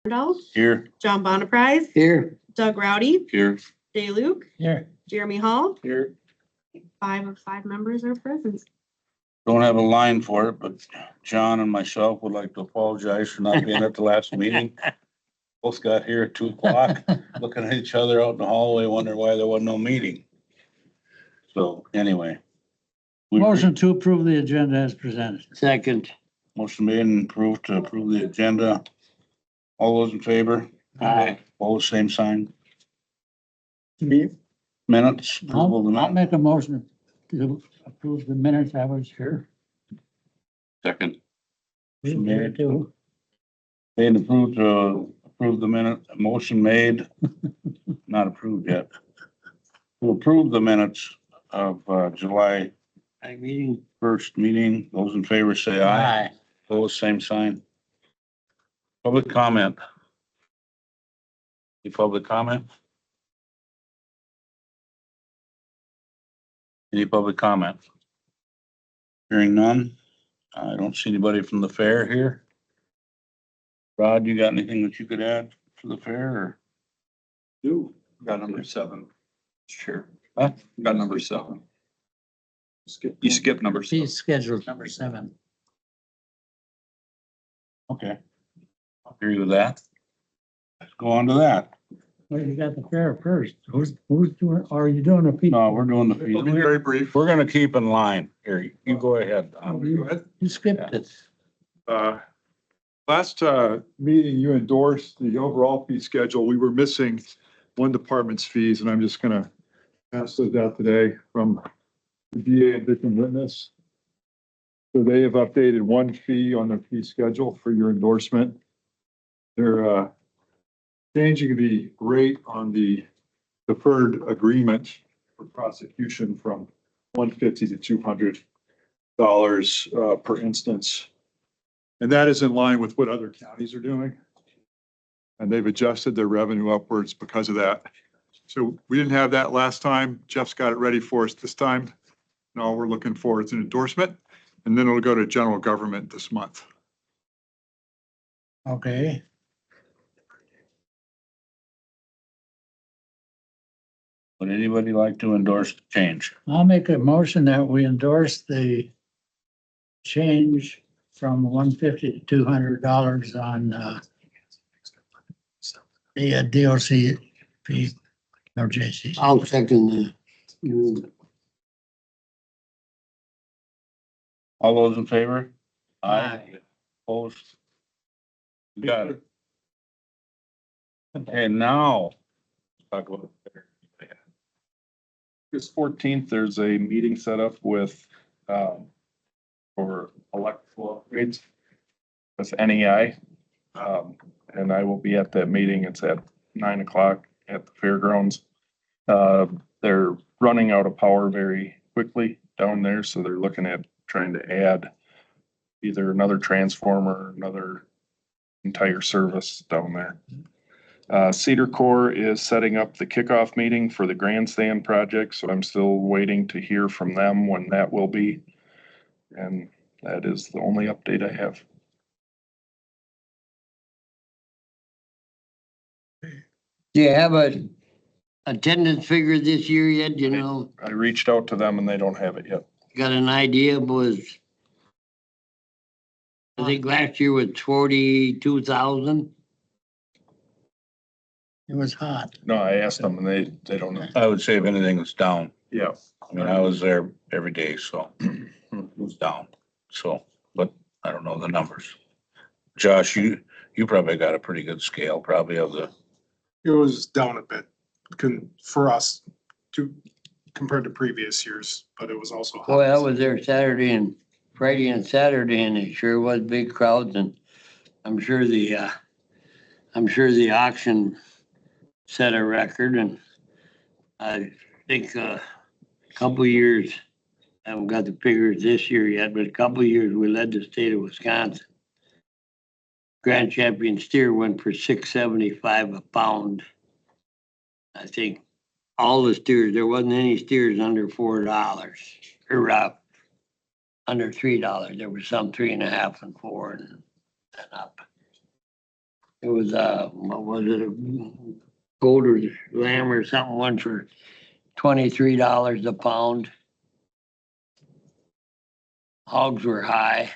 Randall, Here. John Bonaprise, Here. Doug Rowdy, Here. Jay Luke, Here. Jeremy Hall. Here. 5 of 5 members are present. Don't have a line for it, but John and myself would like to apologize for not being at the last meeting. Both got here at 2:00, looking at each other out in the hallway, wondering why there wasn't no meeting. So anyway. Motion to approve the agenda as presented. Second. Motion made and approved to approve the agenda. All those in favor? Aye. All the same sign. Minutes. approval of the I'll minutes. make a motion to approve the minutes. I was here. Second. We were here too. Made and approved to approve the minute, motion made, not approved yet. To approve the minutes of July Meeting. 1st meeting. Those in favor say aye. Opposed, same sign. Public comment. Any public comment? Any public comment? Hearing none. I don't see anybody from the fair here. Rod, you got anything that you could add to the fair or? Got number 7. Sure. Huh? Got number 7. You skipped number 7. He's scheduled number 7. Okay. I'll agree with that. Let's go on to that. Well, you got the fair first. Who's doing, or are you doing a people? No, we're doing the It'll be fees. very brief. We're gonna keep in line. Here, you go ahead. Go ahead. You skipped it. Last meeting, you endorsed the overall fee schedule. We were missing one department's fees, and I'm just gonna pass those out today from the DA and victim witness. So they have updated one fee on their fee schedule for your endorsement. They're changing the rate on the deferred agreement for prosecution from $150 to $200 per instance. And that is in line with what other counties are doing. And they've adjusted their revenue upwards because of that. So we didn't have that last time. Jeff's got it ready for us this time. And all we're looking for is an endorsement, and then it'll go to general government this month. Okay. Would anybody like to endorse the change? I'll make a motion that we endorse the change from $150 to $200 on the DOC fee or JC. I'll second the. All those in favor? Aye. Opposed? You got it. Okay, now. Talk about the fair. August 14th, there's a meeting set up with, for electrical upgrades with NEI. And I will be at that meeting. It's at 9 o'clock at the fairgrounds. They're running out of power very quickly down there, so they're looking at trying to add either another transformer, another entire service down there. Cedar Core is setting up the kickoff meeting for the grandstand project, so I'm still waiting to hear from them when that will be. And that is the only update I have. Do you have a attendance figure this year yet? You know, I reached out to them and they don't have it yet. got an idea? Was I think last year was 42,000. It was hot. No, I asked them and they don't know. I would say if anything was down. Yeah. I mean, I was there every day, so it was down. So, but I don't know the numbers. Josh, you probably got a pretty good scale probably of the, It was down a bit for us compared to previous years, but it was also. hot. Boy, I was there Saturday and Friday and Saturday, and it sure was big crowds. And I'm sure the auction set a record. And I think a couple of years, I haven't got the figures this year yet, but a couple of years we led the state of Wisconsin. Grand Champion steer went for $6.75 a pound. I think all the steers, there wasn't any steers under $4 or under $3. There was some 3.5 and 4 and up. It was, what was it, a goat or lamb or something, one for $23 a pound. Hogs were high.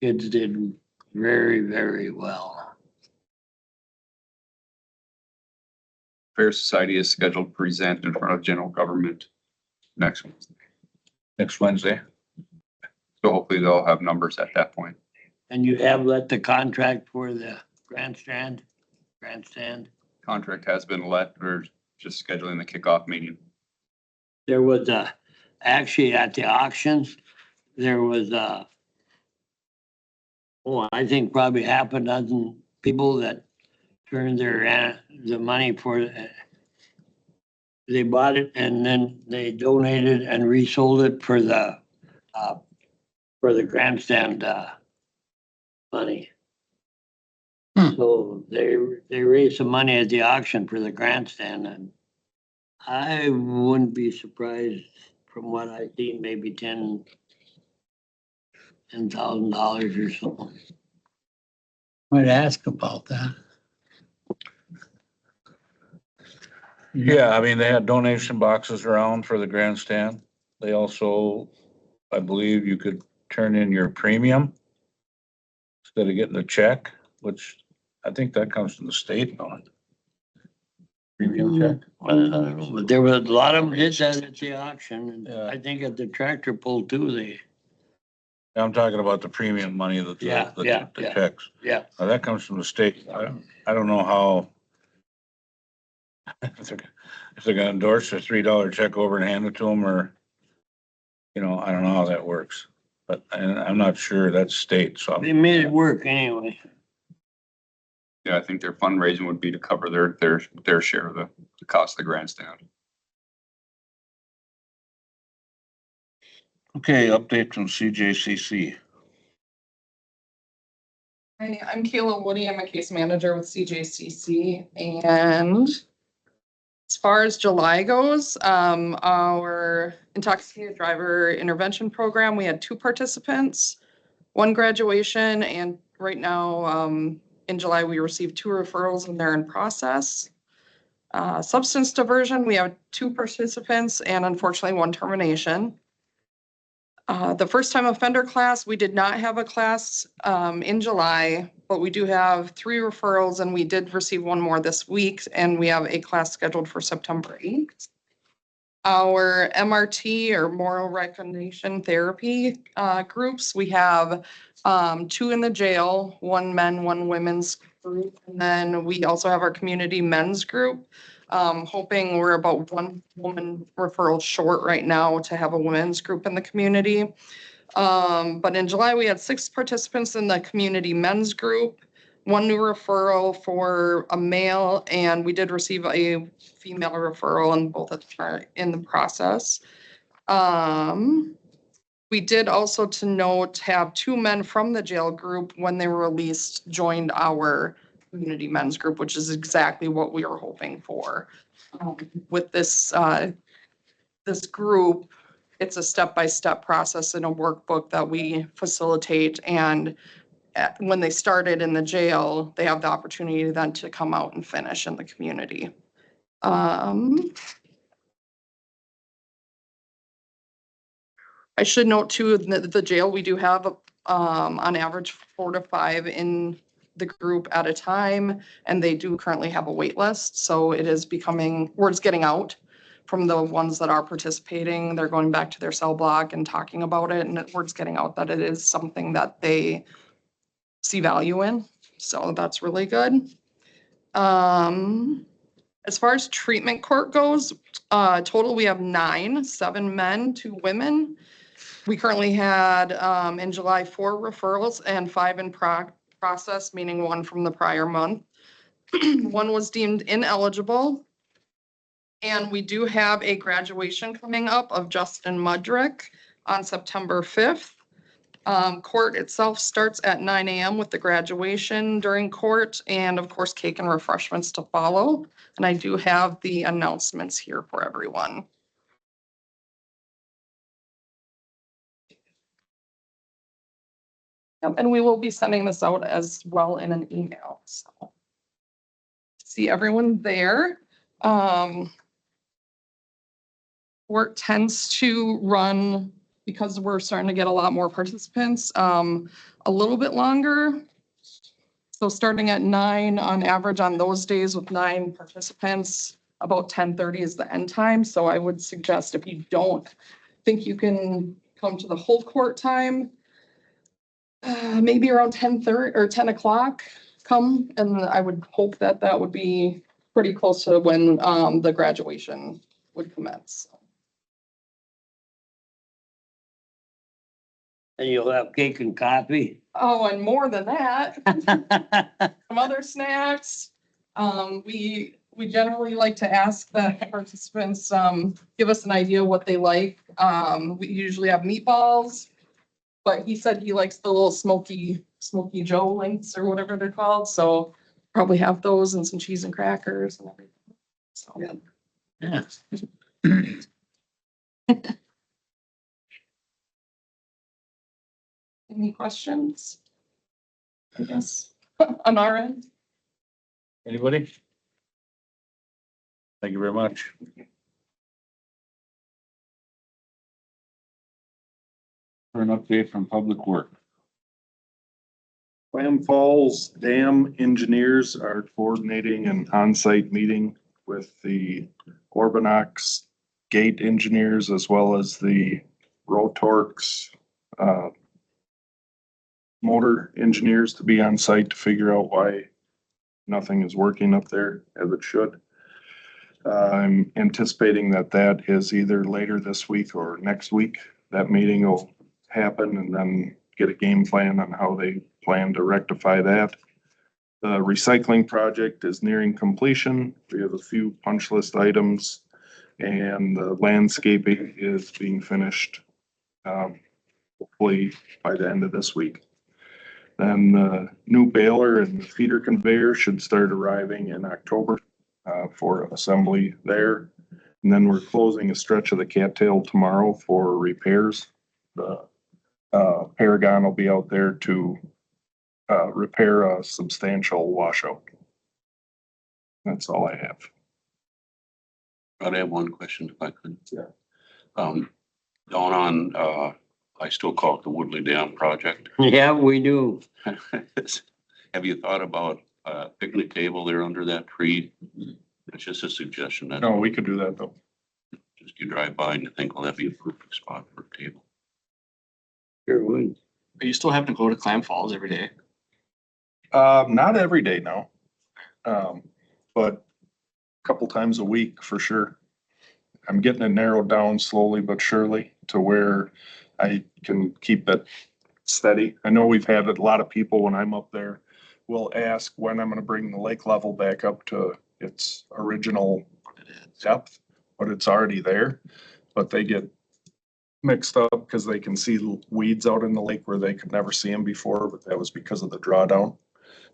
Kids did very, very well. Fair Society is scheduled to present in front of general government next Wednesday. Next Wednesday. So hopefully they'll have numbers at that point. And you have let the contract for the grandstand? Contract has been let. We're just scheduling the kickoff meeting. There was actually at the auctions, there was I think probably half a dozen people that turned their, the money for, they bought it and then they donated and resold it for the grandstand, money. So they raised some money at the auction for the grandstand, and I wouldn't be surprised from what I see, maybe $10,000 or something. Might ask about that. Yeah, I mean, they had donation boxes around for the grandstand. They also, I believe you could turn in your premium instead of getting a check, which I think that comes from the state on it. Premium check. Well, I don't know, but there was a lot of them did that at the auction, and Yeah. I think at the tractor pull too, I'm talking about the premium money that Yeah, the yeah. checks. yeah. Now, that comes from the state. I don't know how. If they're gonna endorse a $3 check over and hand it to them, or, I don't know how that works. But, and I'm not sure that's state, so. They made it work anyway. Yeah, I think their fundraising would be to cover their share of the cost of the grandstand. Okay, update from CJCC. Hi, I'm Kayla Woody. I'm a case manager with CJCC. And as far as July goes, our intoxicated driver intervention program, we had 2 participants, 1 graduation, and right now, in July, we received 2 referrals and they're in process. Substance diversion, we have 2 participants and unfortunately 1 termination. The first time offender class, we did not have a class in July, but we do have 3 referrals and we did receive 1 more this week and we have a class scheduled for September 8th. Our MRT or moral recognition therapy groups, we have 2 in the jail, 1 men, 1 women's group. And then we also have our community men's group. Hoping we're about 1 woman referral short right now to have a women's group in the community. But in July, we had 6 participants in the community men's group, 1 new referral for a male, and we did receive a female referral, and both are in the process. We did also, to note, have 2 men from the jail group when they were released joined our community men's group, which is exactly what we were hoping for. With this group, it's a step-by-step process in a workbook that we facilitate, and when they started in the jail, they have the opportunity then to come out and finish in the community. I should note too, the jail, we do have on average 4 to 5 in the group at a time, and they do currently have a wait list. So it is becoming, word's getting out from the ones that are participating. They're going back to their cell block and talking about it, and word's getting out that it is something that they see value in. So that's really good. As far as treatment court goes, total we have 9, 7 men, 2 women. We currently had in July 4 referrals and 5 in process, meaning 1 from the prior month. 1 was deemed ineligible. And we do have a graduation coming up of Justin Mudrick on September 5th. Court itself starts at 9 a.m. with the graduation during court, and of course, cake and refreshments to follow. And I do have the announcements here for everyone. Yep, and we will be sending this out as well in an email, so. See everyone there. Work tends to run, because we're starting to get a lot more participants, a little bit longer. So starting at 9 on average on those days with 9 participants, about 10:30 is the end time. So I would suggest if you don't think you can come to the whole court time, maybe around 10:30 or 10 o'clock come, and I would hope that that would be pretty close to when the graduation would commence. And you'll have cake and coffee. Oh, and more than that, some other snacks. We generally like to ask the participants, give us an idea what they like. We usually have meatballs, but he said he likes the little smoky Joe links or whatever they're called, so probably have those and some cheese and crackers and everything. So, Yeah. any questions? I guess on our end. Anybody? Thank you very much. For an update from Public Work. Clam Falls Dam engineers are coordinating an on-site meeting with the Orbanox gate engineers as well as the Rotorks motor engineers to be on site to figure out why nothing is working up there as it should. I'm anticipating that that is either later this week or next week. That meeting will happen and then get a game plan on how they plan to rectify that. The recycling project is nearing completion. We have a few punch list items and the landscaping is being finished, hopefully by the end of this week. Then the new baler and the feeder conveyor should start arriving in October for assembly there. And then we're closing a stretch of the cattail tomorrow for repairs. The Paragon will be out there to repair a substantial washout. That's all I have. I'd have one question if I could. Yeah. Down on, I still call it the Woodley Dam project. Yeah, we do. Have you thought about a picnic table there under that tree? It's just a suggestion. That's No, we could do that though. just you drive by and you think, well, that'd be a perfect spot for a table. Sure would. But you still have to go to Clam Falls every day. Not every day now. But a couple times a week for sure. I'm getting it narrowed down slowly but surely to where I can keep it steady. I know we've had a lot of people when I'm up there will ask when I'm gonna bring the lake level back up to its original depth, but it's already there. But they get mixed up because they can see weeds out in the lake where they could never see them before, but that was because of the drawdown.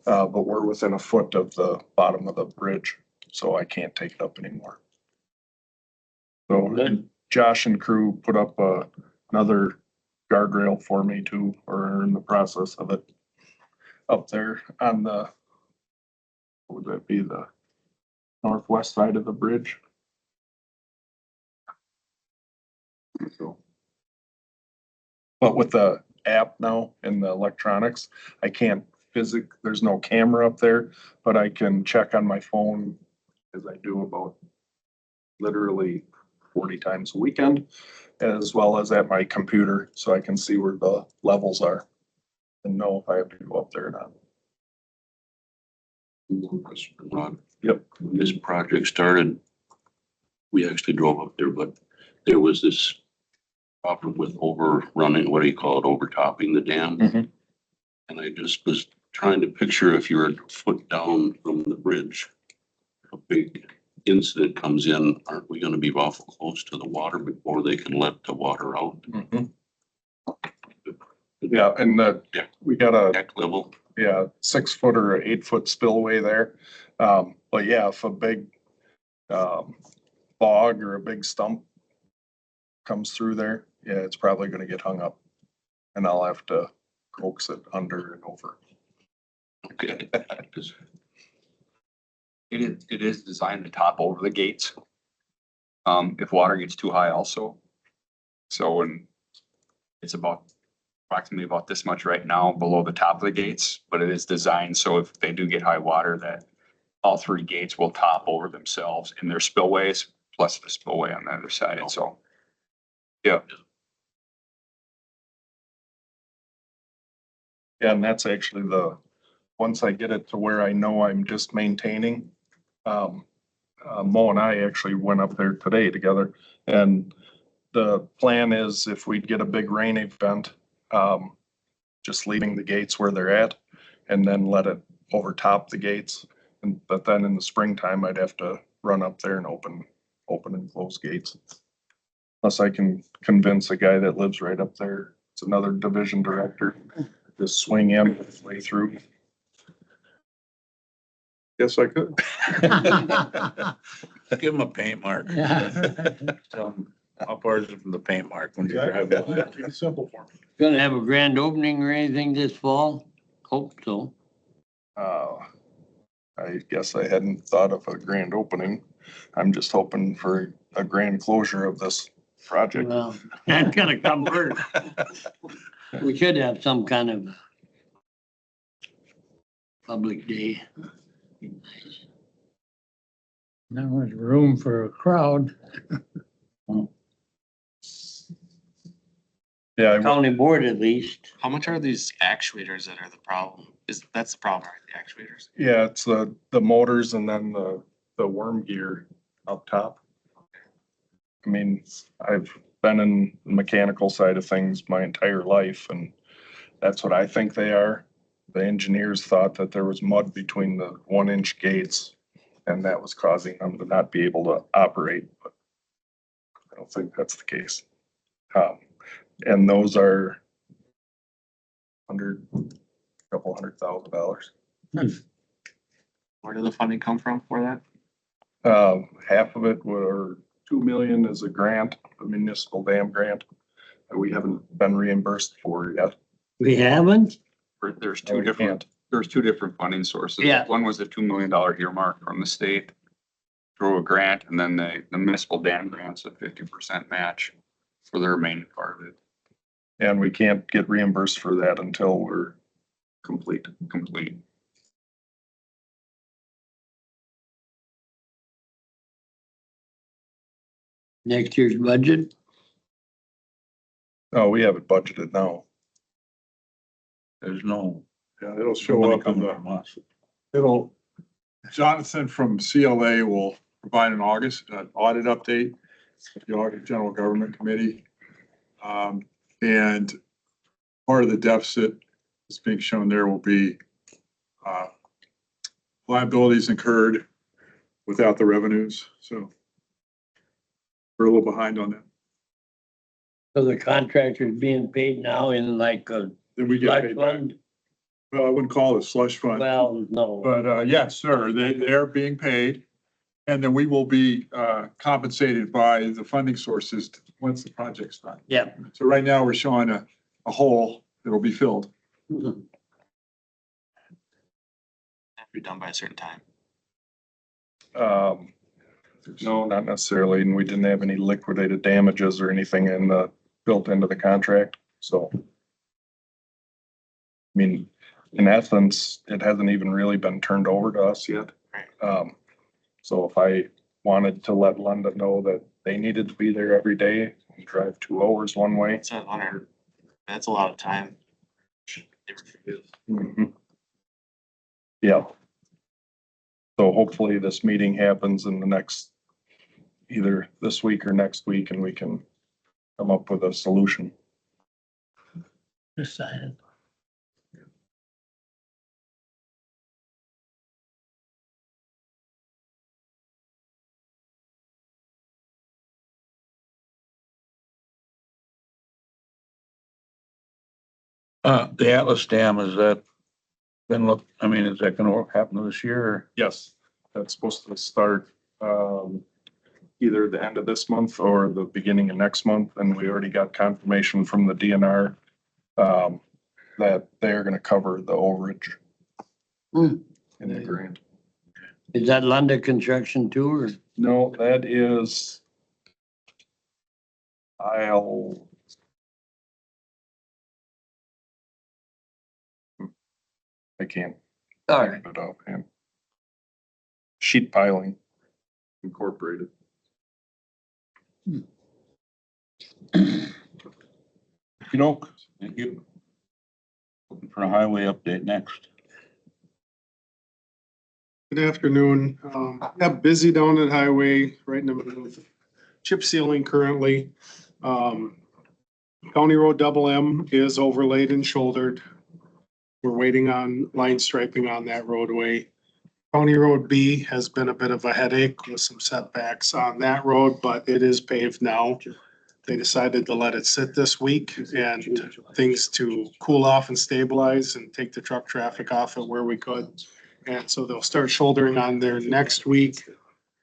But we're within a foot of the bottom of the bridge, so I can't take it up anymore. So Good. Josh and crew put up another guardrail for me too, or are in the process of it up there on the, what would that be, the northwest side of the bridge? So. But with the app now and the electronics, I can't there's no camera up there, but I can check on my phone as I do about literally 40 times a weekend, as well as at my computer, so I can see where the levels are and know if I have to go up there or not. One question, Ron. Yep. When this project started, we actually drove up there, but there was this problem with overrunning, what do you call it, overtopping the dam. Mhm. And I just was trying to picture if you're a foot down from the bridge, a big incident comes in, aren't we gonna be awful close to the water before they can let the water out? Mhm. Yeah, and Yeah. we got a Deck level, 6 foot or 8 foot spillway there. But yeah, if a big bog or a big stump comes through there, yeah, it's probably gonna get hung up. And I'll have to coax it under and over. Okay. It is designed to top over the gates. If water gets too high also. So when it's approximately about this much right now below the top of the gates, but it is designed so if they do get high water that all three gates will top over themselves in their spillways, plus the spillway on the other side, so. Yeah, Yeah, and that's actually once I get it to where I know I'm just maintaining. Mo and I actually went up there today together, and the plan is if we get a big rain event, just leaving the gates where they're at and then let it overtop the gates. But then in the springtime, I'd have to run up there and open and close gates. Unless I can convince a guy that lives right up there, it's another division director, just swing in way through. Yes, I could. Give him a paint mark. Yeah. How far is it from the paint mark when you drive by? Keep it simple for me. Gonna have a grand opening or anything this fall? Hope so. I guess I hadn't thought of a grand opening. I'm just hoping for a grand closure of this project. Well, that's gonna come first. We should have some kind of public day. Now there's room for a crowd. Yeah, County board at least. How much are these actuators that are the problem? That's the problem, right? The actuators? yeah, it's the motors and then the worm gear up top. I mean, I've been in the mechanical side of things my entire life, and that's what I think they are. The engineers thought that there was mud between the 1-inch gates, and that was causing them to not be able to operate, but I don't think that's the case. And those are couple $100,000. Where did the funding come from for that? Half of it were 2 million is a grant, a municipal dam grant that we haven't been reimbursed for yet. We haven't? there's Oh, two different funding sources. Yeah. One was a $2 million earmark from the state through a grant, and then the municipal dam grants a 50% match for the remaining part of it. And we can't get reimbursed for that until we're complete. Next year's budget? Oh, we have it budgeted now. There's no. Yeah, it'll show money up in coming from the, us. Jonathan from CLA will provide an audit update, the Audit General Government Committee. And part of the deficit that's being shown there will be liabilities incurred without the revenues, so we're a little behind on that. So the contractor's being paid now in like a Then we get slush paid back. fund? Well, I wouldn't call it a slush fund, Well, no. but yes, sir, they're being paid. And then we will be compensated by the funding sources once the project's done. Yeah. So right now, we're showing a hole that will be filled. Have to be done by a certain time. No, not necessarily, and we didn't have any liquidated damages or anything built into the contract, so. I mean, in essence, it hasn't even really been turned over to us yet. So if I wanted to let London know that they needed to be there every day and drive 2 hours one way. It's 100. That's a lot of time. Mhm. Yeah. So hopefully this meeting happens in the next, either this week or next week, and we can come up with a solution. Decided. The Atlas Dam, is that is that gonna happen this year? Or? Yes, that's supposed to start either the end of this month or the beginning of next month, and we already got confirmation from the DNR. that they're gonna cover the overage Hmm. in the grant. Is that London Construction too, or? No, that is I'll. I can't. All right. It up and sheet piling incorporated. You know, thank you. Looking for a highway update next. Good afternoon. Yeah, busy down at highway, right in the middle of chip sealing currently. County Road double M is overlaid and shouldered. We're waiting on line striping on that roadway. County Road B has been a bit of a headache with some setbacks on that road, but it is paved now. They decided to let it sit this week and things to cool off and stabilize and take the truck traffic off it where we could. And so they'll start shouldering on there next week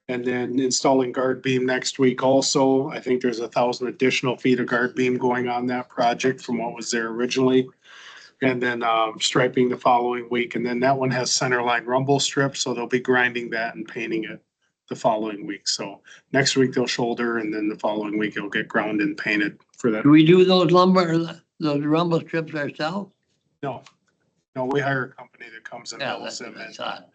and then installing guard beam next week also. I think there's 1,000 additional feet of guard beam going on that project from what was there originally. And then striping the following week. And then that one has center line rumble strips, so they'll be grinding that and painting it the following week. So next week they'll shoulder and then the following week it'll get ground and painted for that. Do we do those those rumble strips ourselves? No, we hire a company that comes and Yeah, builds that's them what I in. thought.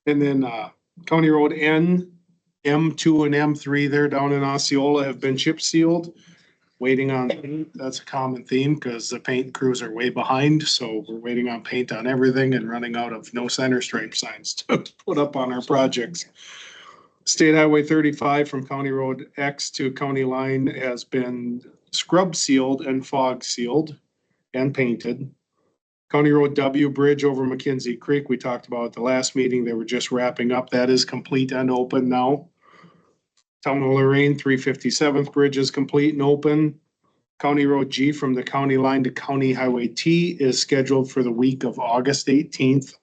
And then County Road N, M2 and M3 there down in Osceola have been chip sealed. Waiting on paint, that's a common theme because the paint crews are way behind, so we're waiting on paint on everything and running out of no center stripe signs to put up on our projects. State Highway 35 from County Road X to County Line has been scrub sealed and fog sealed and painted. County Road W Bridge over McKenzie Creek, we talked about at the last meeting, they were just wrapping up. That is complete and open now. Town of Lorraine, 357th Bridge is complete and open. County Road G from the county line to County Highway T is scheduled for the week of August 18th.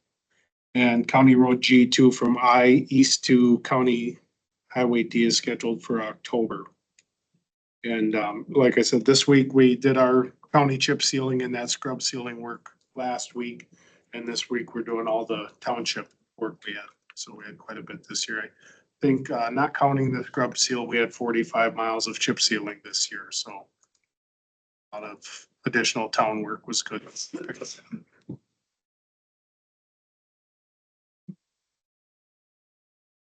And County Road G2 from I east to County Highway D is scheduled for October. And like I said, this week we did our county chip sealing and that scrub sealing work last week. And this week we're doing all the township work we had. So we had quite a bit this year. I think not counting the scrub seal, we had 45 miles of chip sealing this year. So a lot of additional town work was good.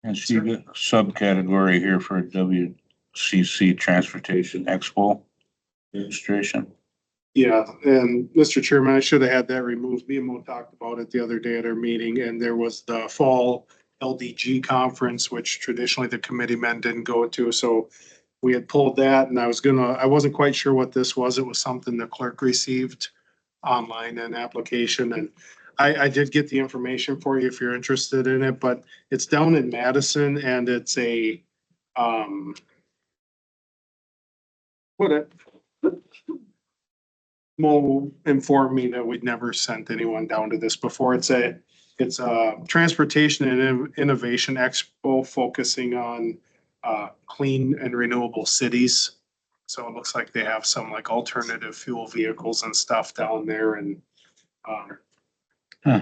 And see the subcategory here for WCC Transportation Expo registration. Yeah, and Mr. Chairman, I should have had that removed. Me and Mo talked about it the other day at our meeting, and there was the fall LDG conference, which traditionally the committee men didn't go to, so we had pulled that, and I wasn't quite sure what this was. It was something the clerk received online, an application, and I did get the information for you if you're interested in it, but it's down in Madison, and it's a, Mo informed me that we'd never sent anyone down to this before. It's a transportation and innovation expo focusing on clean and renewable cities. So it looks like they have some like alternative fuel vehicles and stuff down there and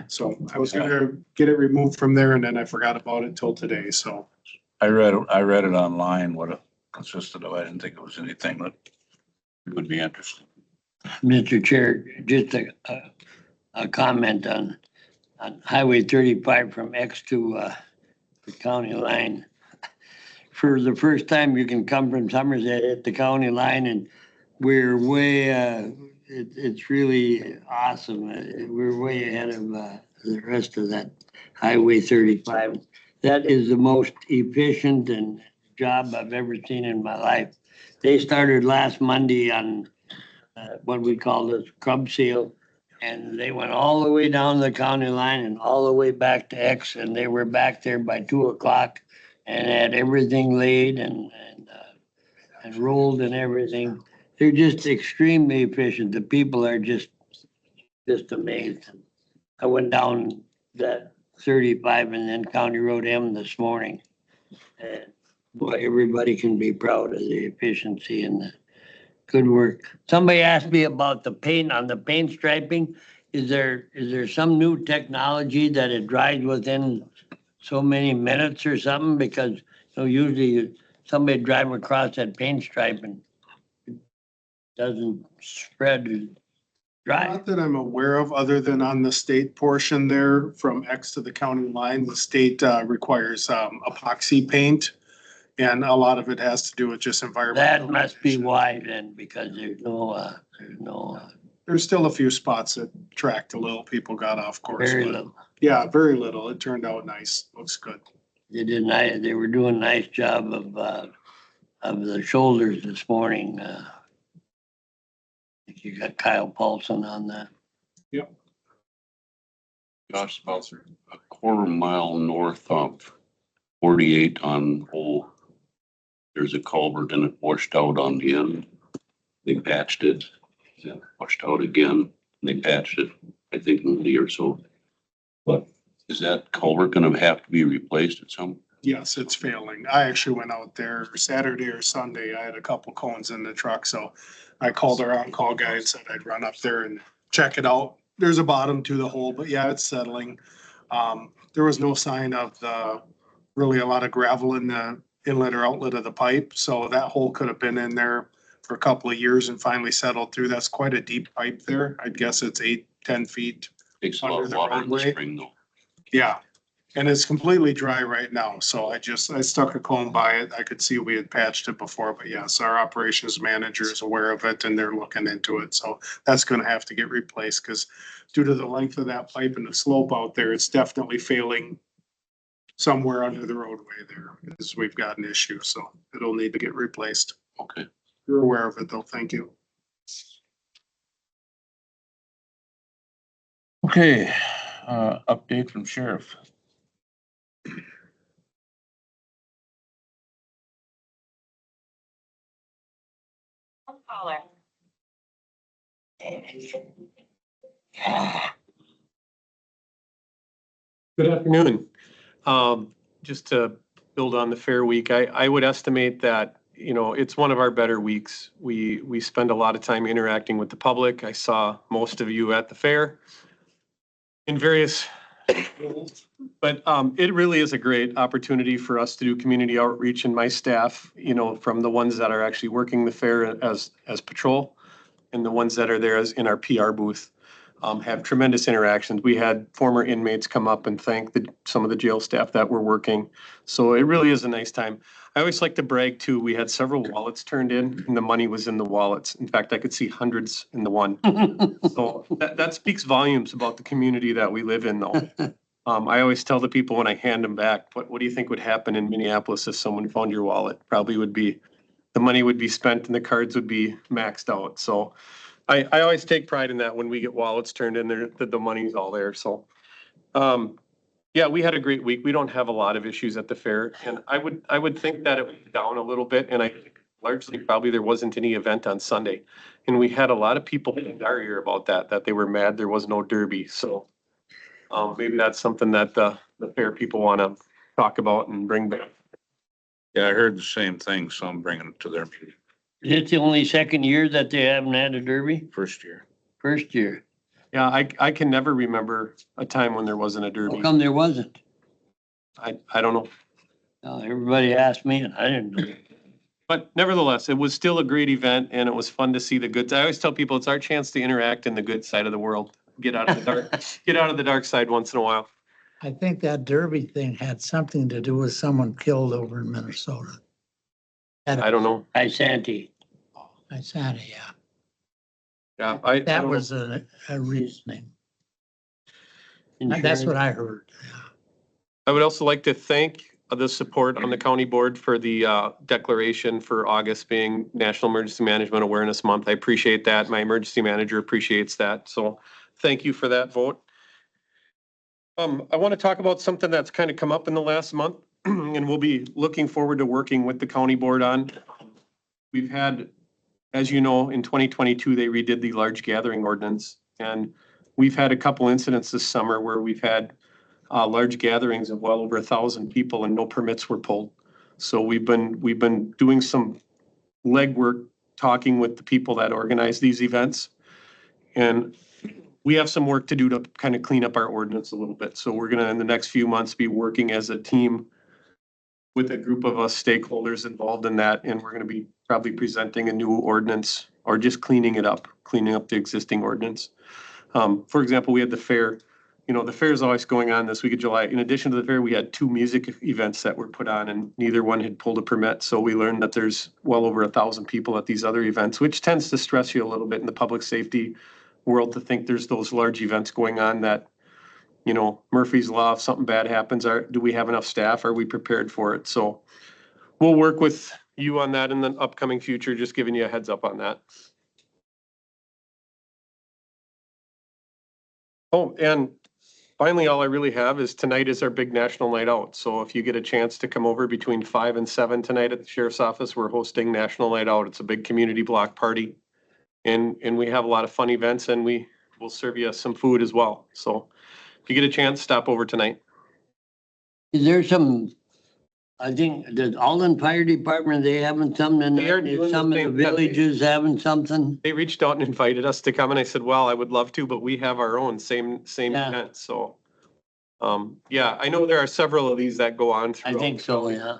so I was gonna get it removed from there and then I forgot about it till today, so. I read it online, what it consisted of. I didn't think it was anything that would be interesting. Mr. Chair, just a comment on Highway 35 from X to the county line. For the first time, you can come from Somerset at the county line and we're way, it's really awesome. We're way ahead of the rest of that Highway 35. That is the most efficient and job I've ever seen in my life. They started last Monday on what we call the scrub seal. And they went all the way down the county line and all the way back to X. And they were back there by 2:00 and had everything laid and rolled and everything. They're just extremely efficient. The people are just amazed. I went down that 35 and then County Road M this morning. And boy, everybody can be proud of the efficiency and Good work. Somebody asked me about the paint on the paint striping. Is there some new technology that it dries within so many minutes or something? Because, you know, usually somebody driving across that paint stripe and it doesn't spread and dry. Not that I'm aware of, other than on the state portion there from X to the county line, the state requires epoxy paint. And a lot of it has to do with just environmental. That must be conditions. why then, because there's no, There's still a few spots that tracked a little, people got off course. very but little. Yeah, very little. It turned out nice. Looks good. They were doing a nice job of the shoulders this morning. I think you got Kyle Paulson on that. Josh, about a quarter mile north of 48 on Polk, there's a culvert and it washed out on the end. They patched it, then washed out again. They patched it, I think, in a day or so. But is that culvert gonna have to be replaced at some? Yes, it's failing. I actually went out there Saturday or Sunday. I had a couple cones in the truck, so I called our on-call guy and said I'd run up there and check it out. There's a bottom to the hole, but yeah, it's settling. There was no sign of really a lot of gravel in the inlet or outlet of the pipe, so that hole could have been in there for a couple of years and finally settled through. That's quite a deep pipe there. I'd guess it's 8-10 feet. Takes a lot Under of the water in the roadway. spring though. Yeah, and it's completely dry right now, so I stuck a cone by it. I could see we had patched it before, but yes, our operations manager is aware of it and they're looking into it, so that's gonna have to get replaced, because due to the length of that pipe and the slope out there, it's definitely failing somewhere under the roadway there, because we've got an issue, so it'll need to get replaced. Okay. You're aware of it though, thank you. Okay, update from sheriff. Good afternoon. Just to build on the Fair Week, I would estimate that, you know, it's one of our better weeks. We spend a lot of time interacting with the public. I saw most of you at the fair in various, but it really is a great opportunity for us to do community outreach, and my staff, you know, from the ones that are actually working the fair as patrol and the ones that are there as in our PR booth. Have tremendous interactions. We had former inmates come up and thank some of the jail staff that were working. So it really is a nice time. I always like to brag too. We had several wallets turned in and the money was in the wallets. In fact, I could see hundreds in the one. So that speaks volumes about the community that we live in though. I always tell the people when I hand them back, what do you think would happen in Minneapolis if someone found your wallet? Probably would be, the money would be spent and the cards would be maxed out. So I always take pride in that when we get wallets turned in there, that the money's all there, so. Yeah, we had a great week. We don't have a lot of issues at the fair, and I would think that it was down a little bit, and I think largely probably there wasn't any event on Sunday. And we had a lot of people in our ear about that they were mad there was no derby, so. Maybe that's something that the fair people wanna talk about and bring back. Yeah, I heard the same thing, so I'm bringing it to their meeting. Is it the only second year that they haven't had a derby? First year. First year. Yeah, I can never remember a time when there wasn't a How derby. come there wasn't? I don't know. No, everybody asked me and I didn't know. But nevertheless, it was still a great event and it was fun to see the good. I always tell people it's our chance to interact in the good side of the world. Get out of the dark, get out of the dark side once in a while. I think that Derby thing had something to do with someone killed over in Minnesota. I don't know. Hi, Santy. I said, yeah, Yeah, I that don't was know. a reasoning. That's what I heard. Yeah. I would also like to thank the support on the county board for the declaration for August being National Emergency Management Awareness Month. I appreciate that. My emergency manager appreciates that. So thank you for that vote. I want to talk about something that's kind of come up in the last month and we'll be looking forward to working with the county board on. We've had, as you know, in 2022, they redid the large gathering ordinance. And we've had a couple incidents this summer where we've had large gatherings of well over 1,000 people and no permits were pulled. So we've been doing some legwork talking with the people that organize these events. And we have some work to do to kind of clean up our ordinance a little bit. So we're gonna, in the next few months, be working as a team with a group of us stakeholders involved in that, and we're gonna be probably presenting a new ordinance or just cleaning up the existing ordinance. For example, we had the fair, the fair is always going on this week of July. In addition to the fair, we had 2 music events that were put on and neither one had pulled a permit. So we learned that there's well over 1,000 people at these other events, which tends to stress you a little bit in the public safety world to think there's those large events going on that, Murphy's Law, if something bad happens, do we have enough staff? Are we prepared for it? So we'll work with you on that in the upcoming future, just giving you a heads up on that. Oh, and finally, all I really have is tonight is our big national night out. So if you get a chance to come over between 5 and 7 tonight at the sheriff's office, we're hosting National Night Out. It's a big community block party. And we have a lot of fun events and we will serve you some food as well. So if you get a chance, stop over tonight. Is there some, I think, the Alden Fire Department, they having something, They are doing the some of the same thing. villages having something? They reached out and invited us to come and I said, well, I would love to, but we have our own same Yeah. event. So, yeah, I know there are several of these that go on I throughout. think so, yeah.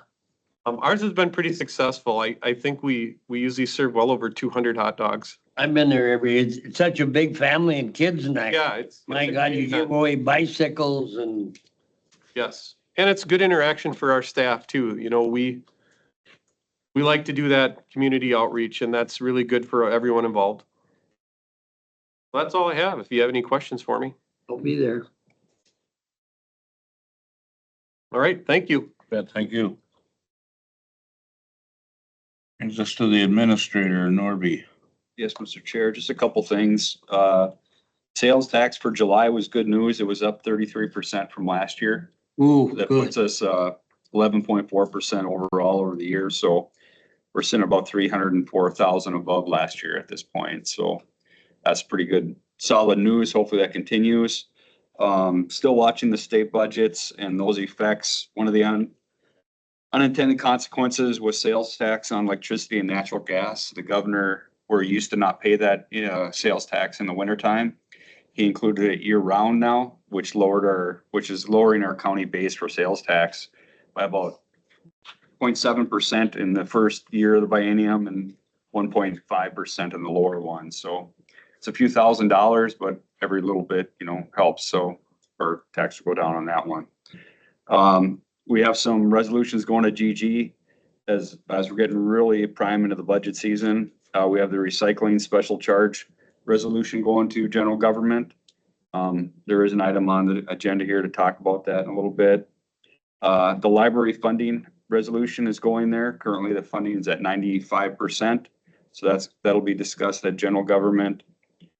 Ours has been pretty successful. I think we usually serve well over 200 hot dogs. I've been there it's such a big family and kids and that. Yeah, it's. My it's a God, great you give event. away bicycles and Yes, and it's good interaction for our staff too. We like to do that community outreach and that's really good for everyone involved. That's all I have. If you have any questions for me. I'll be there. All right, thank you. Thank you. Brings us to the administrator, Norby. Yes, Mr. Chair, just a couple things. Sales tax for July was good news. It was up 33% from last year. Ooh, That good. puts us 11.4% overall over the year. So we're sitting about 304,000 above last year at this point. So that's pretty good, solid news. Hopefully that continues. Still watching the state budgets and those effects. One of the unintended consequences was sales tax on electricity and natural gas. The governor, we're used to not pay that sales tax in the wintertime. He included it year round now, which is lowering our county base for sales tax by about 0.7% in the first year of the biennium and 1.5% in the lower one. So it's a few $1,000s, but every little bit, helps. So our tax will go down on that one. We have some resolutions going to GG as we're getting really prime into the budget season. We have the recycling special charge resolution going to general government. There is an item on the agenda here to talk about that in a little bit. The library funding resolution is going there. Currently, the funding is at 95%. So that'll be discussed at general government.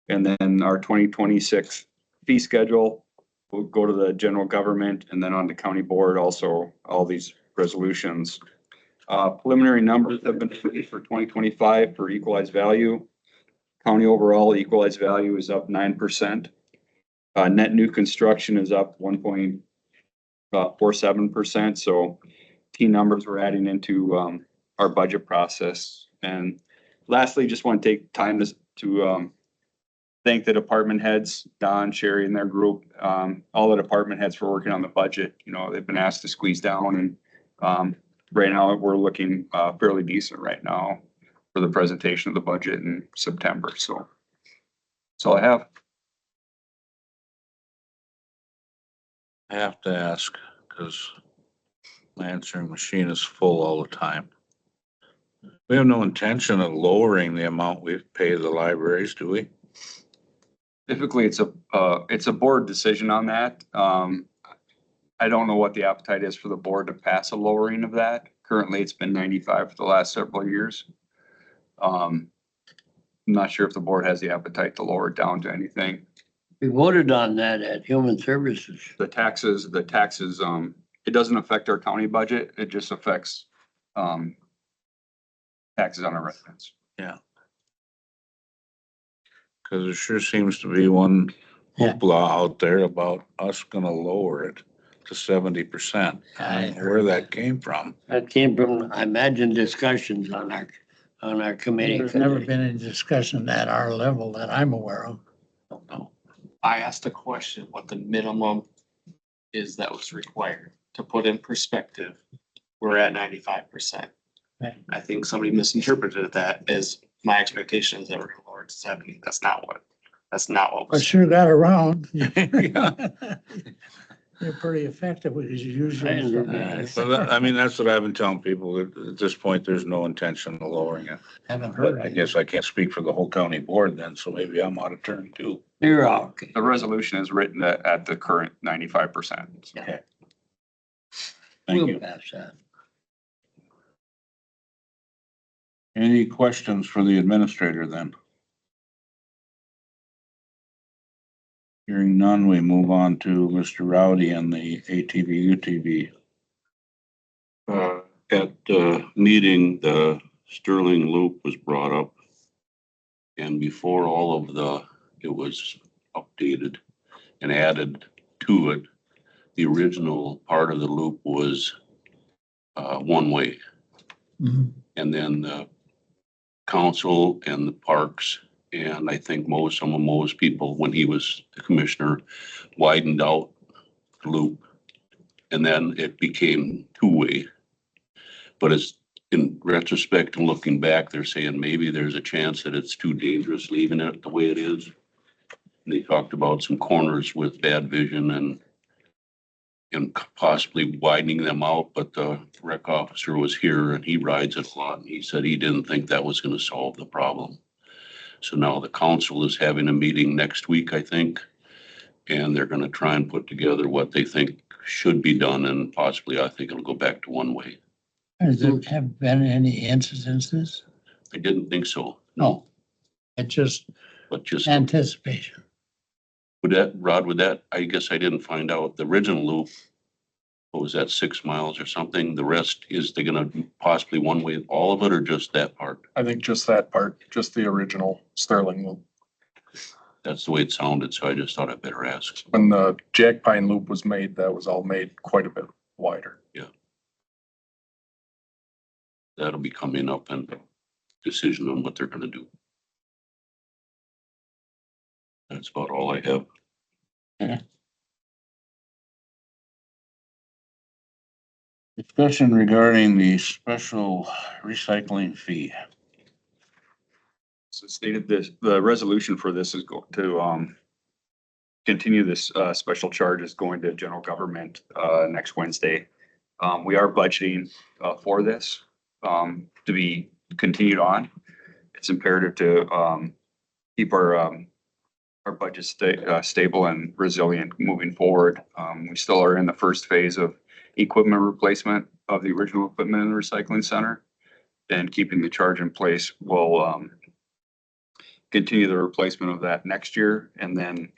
And then our 2026 fee schedule will go to the general government and then on the county board also, all these resolutions. Preliminary numbers have been released for 2025 for equalized value. County overall equalized value is up 9%. Net new construction is up 1.47%. So key numbers we're adding into our budget process. And lastly, just want to take time to thank the department heads, Don, Sherry, and their group, all the department heads for working on the budget. They've been asked to squeeze down and right now we're looking fairly decent right now for the presentation of the budget in September. So that's all I have. I have to ask, because my answering machine is full all the time. We have no intention of lowering the amount we pay the libraries, do we? Typically, it's a board decision on that. I don't know what the appetite is for the board to pass a lowering of that. Currently, it's been 95 for the last several years. I'm not sure if the board has the appetite to lower it down to anything. We voted on that at Human Services. The taxes, it doesn't affect our county budget. It just affects taxes on our residents. Yeah. Because there sure seems to be one Yeah. hoopla out there about us gonna lower it to 70%. I don't know where that came from. That came from, I imagine, discussions on on our committee. There's never been any discussion at our level that I'm aware of. No. I asked a question, what the minimum is that was required. To put in perspective, we're at 95%. Okay. I think somebody misinterpreted that as my expectations that we're gonna lower it to 70. That's not what I was. sure got around. Yeah. You're pretty effective because you use I your. understand. So that, I mean, that's what I've been telling people. At this point, there's no intention of lowering it. Haven't heard. But I guess I can't speak for the whole county board then, so maybe I'm out of turn too. You're okay. The resolution is written at the current 95%. Okay. Thank We'll you. pass that. Any questions for the administrator then? Hearing none, we move on to Mr. Rowdy and the ATV UTV. At the meeting, the Sterling Loop was brought up. And before all of it was updated and added to it, the original part of the loop was one way. Mhm. And then the council and the parks, and I think some of most people, when he was the commissioner, widened out the loop. And then it became two-way. But it's, in retrospect and looking back, they're saying maybe there's a chance that it's too dangerous leaving it the way it is. And they talked about some corners with bad vision and possibly widening them out, but the rec officer was here and he rides it a lot, and he said he didn't think that was gonna solve the problem. So now the council is having a meeting next week, I think, and they're gonna try and put together what they think should be done, and possibly, I think it'll go back to one way. Has there have been any incidences? I didn't think so, no, It's just but just, anticipation. I guess I didn't find out, the original loop, what was that, 6 miles or something? The rest, is they gonna possibly one way, all of it, or just that part? I think just that part, just the original Sterling Loop. That's the way it sounded, so I just thought I'd better ask. When the Jack Pine Loop was made, that was all made quite a bit wider. That'll be coming up and decision on what they're gonna do. That's about all I have. Discussion regarding the special recycling fee. So stated this, the resolution for this is going to continue this special charge is going to general government next Wednesday. We are budgeting for this to be continued on. It's imperative to keep our budget stable and resilient moving forward. We still are in the first phase of equipment replacement of the original equipment in the recycling center, and keeping the charge in place will continue the replacement of that next year, and then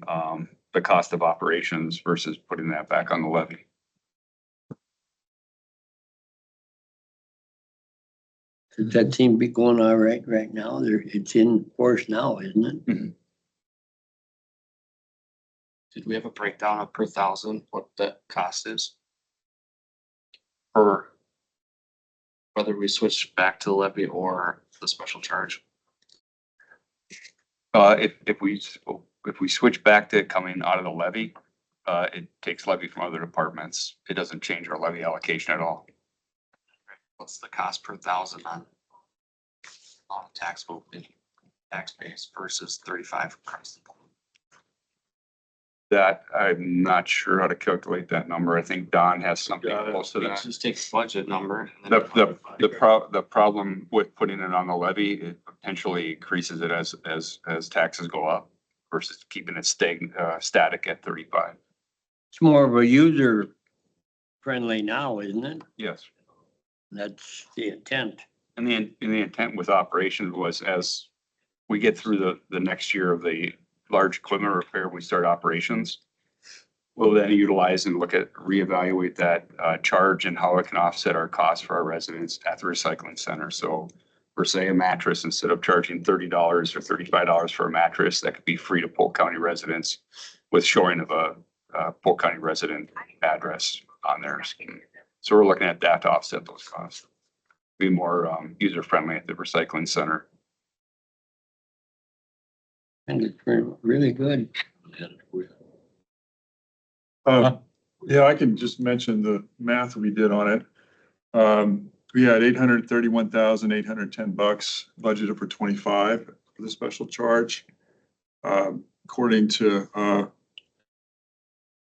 the cost of operations versus putting that back on the levy. Does that seem to be going all right now? It's in force now, isn't it? Did we have a breakdown of per thousand, what the cost is? For Whether we switch back to the levy or the special charge? if we switch back to it coming out of the levy, it takes levy from other departments. It doesn't change our levy allocation at all. What's the cost per thousand on taxable tax base versus 35 across the board? That, I'm not sure how to calculate that number. I think Don has something close to Let's that. just take the budget number. and then The problem with putting it on the levy, it potentially increases it as taxes go up versus keeping it static at 35. It's more of a user friendly now, isn't it? Yes. That's the intent. And the intent with operations was, as we get through the next year of the large equipment repair, we start operations, we'll then utilize and reevaluate that charge and how it can offset our costs for our residents at the recycling center. So for say a mattress, instead of charging $30 or $35 for a mattress, that could be free to Polk County residents with showing of a Polk County resident address on there. So we're looking at that to offset those costs. be more, user friendly at the recycling center. And it's really good. Yeah, I can just mention the math we did on it. We had $831,810 budgeted for 25 for the special charge. According to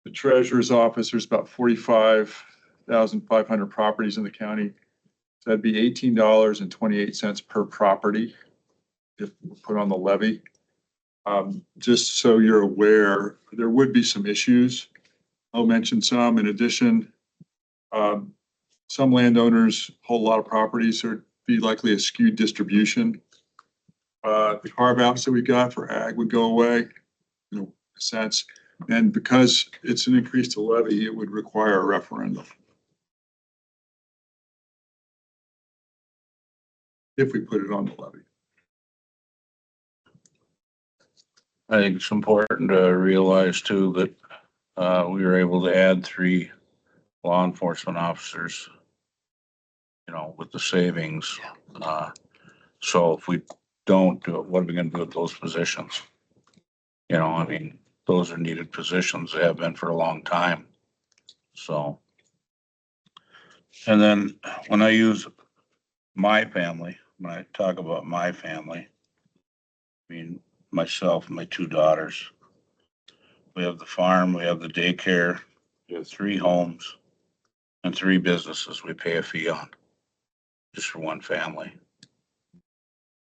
the treasurer's office, there's about 45,500 properties in the county. So that'd be $18.28 per property if put on the levy. Just so you're aware, there would be some issues. I'll mention some. In addition, some landowners hold a lot of properties, so it'd be likely a skewed distribution. The carve outs that we got for ag would go away, in a sense. And because it's an increase to levy, it would require a referendum. If we put it on the levy. I think it's important to realize too that we were able to add 3 law enforcement officers, you know, with the savings. So if we don't do it, what are we gonna do with those positions? You know, I mean, those are needed positions. They have been for a long time. So. And then when I use my family, when I talk about my family, I mean, myself and my 2 daughters. We have the farm, we have the daycare, we have 3 homes and 3 businesses we pay a fee on, just for one family.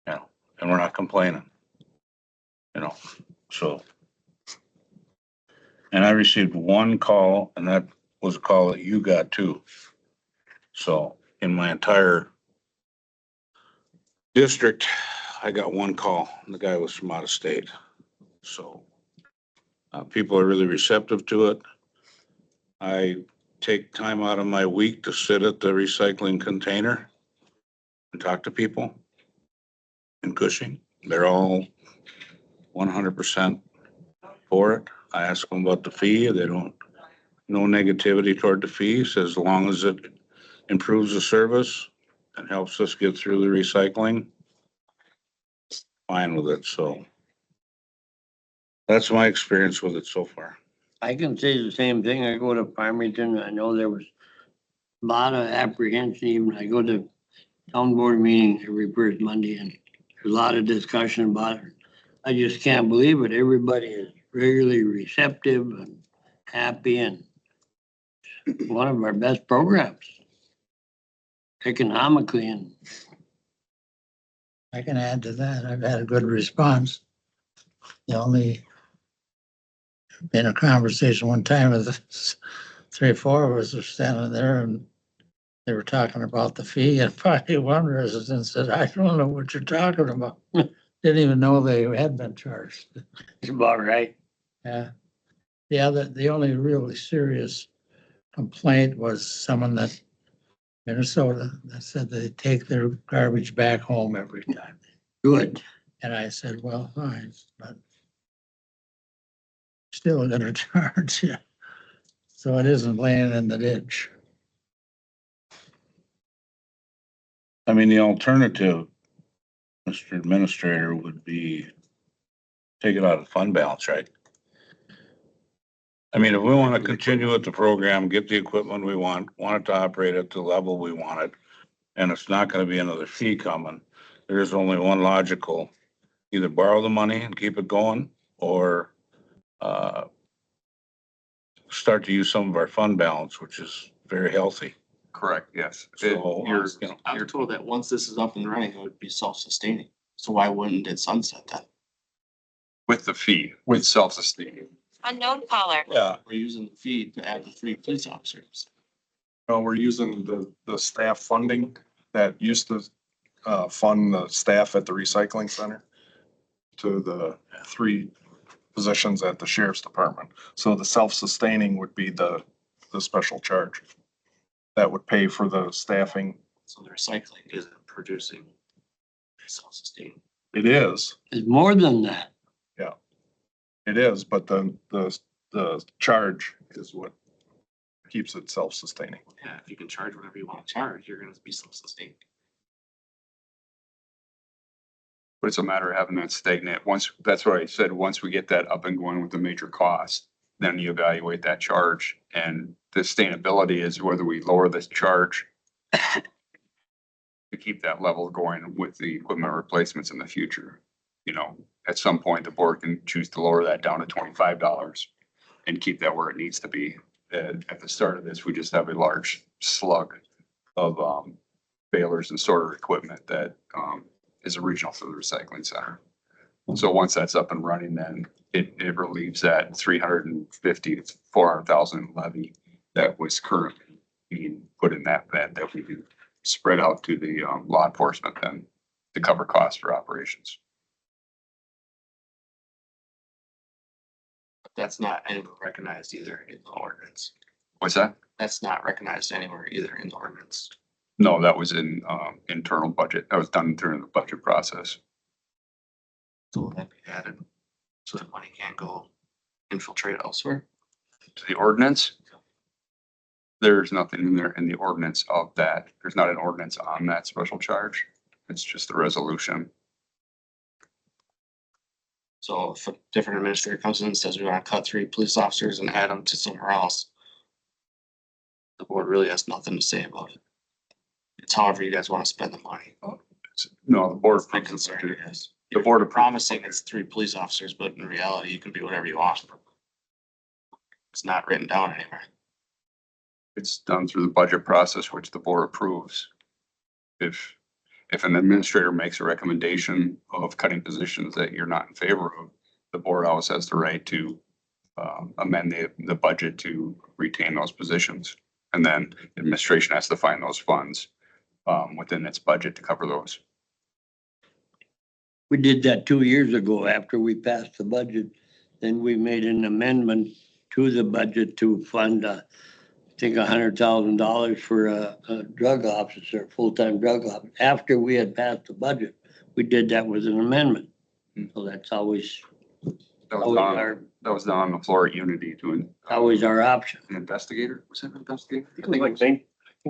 You know, and we're not complaining, you know, so. And I received 1 call, and that was a call that you got too. So in my entire district, I got 1 call, and the guy was from out of state. So people are really receptive to it. I take time out of my week to sit at the recycling container and talk to people in Cushing. They're all 100% for it. I ask them about the fee. They don't, no negativity toward the fee. Says as long as it improves the service and helps us get through the recycling, fine with it. So that's my experience with it so far. I can say the same thing. I go to Farmington. I know there was a lot of apprehension. Even I go to town board meetings every first Monday, and there's a lot of discussion about it. I just can't believe it. Everybody is regularly receptive and happy, and one of our best programs economically. And I can add to that. I've had a good response. The only in a conversation one time with 3 or 4 of us were standing there and they were talking about the fee, and finally one resident said, I don't know what you're talking about. Didn't even know they had been charged. it's about right. Yeah. The only really serious complaint was someone that Minnesota that said they take their garbage back home every time. Good. And I said, well, fine, but still gonna charge you. So it isn't laying in the ditch. I mean, the alternative, Mr. Administrator, would be take it out of fund balance, right? I mean, if we want to continue with the program, get the equipment we want it to operate at the level we want it, and it's not going to be another fee coming, there's only one logical, either borrow the money and keep it going, or start to use some of our fund balance, which is very healthy. Correct, yes. So, You're, you know, I was told that once this is up and running, it would be self-sustaining. So why wouldn't it sunset then? with the fee, with self-sustaining. Unknown caller. yeah, We're using the fee to add the 3 police officers. No, we're using the staff funding that used to fund the staff at the recycling center to the 3 positions at the sheriff's department. So the self-sustaining would be the special charge. That would pay for the staffing. So the recycling isn't producing self-sustaining. It is, It's more than that. it is, but the charge is what keeps it self-sustaining. Yeah, if you can charge whatever you want to charge, you're gonna be self-sustaining. But it's a matter of having that stagnant. Once, that's what I said, once we get that up and going with the major cost, then you evaluate that charge. And the sustainability is whether we lower this charge to keep that level going with the equipment replacements in the future. You know, at some point, the board can choose to lower that down to $25 and keep that where it needs to be. At the start of this, we just have a large slug of balers and sorter equipment that is a regional for the recycling center. So once that's up and running, then it relieves that 350 to 400,000 levy that was currently being put in that we do spread out to the law enforcement then to cover costs for operations. That's not anywhere recognized either in the ordinance. What's that? That's not recognized anywhere either in the ordinance. No, that was in internal budget. That was done during the budget process. So will that be added so that money can't go infiltrate elsewhere? To the ordinance, there's nothing in there in the ordinance of that. There's not an ordinance on that special charge. It's just a resolution. So if a different administrator comes in and says we want to cut 3 police officers and add them to somewhere else, the board really has nothing to say about it. It's however you guys want to spend the money. No, the board. My concern is The board of promising it's 3 police officers, but in reality, you can be whatever you want. It's not written down anywhere. It's done through the budget process, which the board approves. If an administrator makes a recommendation of cutting positions that you're not in favor of, the board always has the right to amend the budget to retain those positions. And then administration has to find those funds within its budget to cover those. We did that 2 years ago after we passed the budget. Then we made an amendment to the budget to fund, I think $100,000 for a drug officer, full-time drug officer. After we had passed the budget, we did that with an amendment. So that's always That was always done, our, that was done on the floor at Unity to always our option. an investigator. Was that an investigator? I think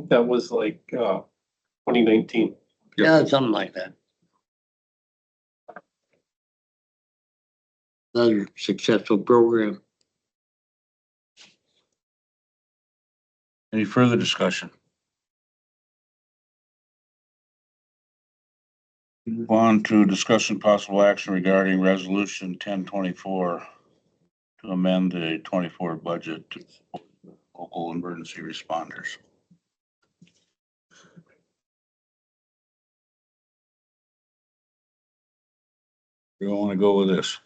that was like 2019. Yeah, something like that. Another successful program. Any further discussion? Move on to discussion possible action regarding resolution 1024 to amend the 24 budget to support local emergency responders. You want to go with this?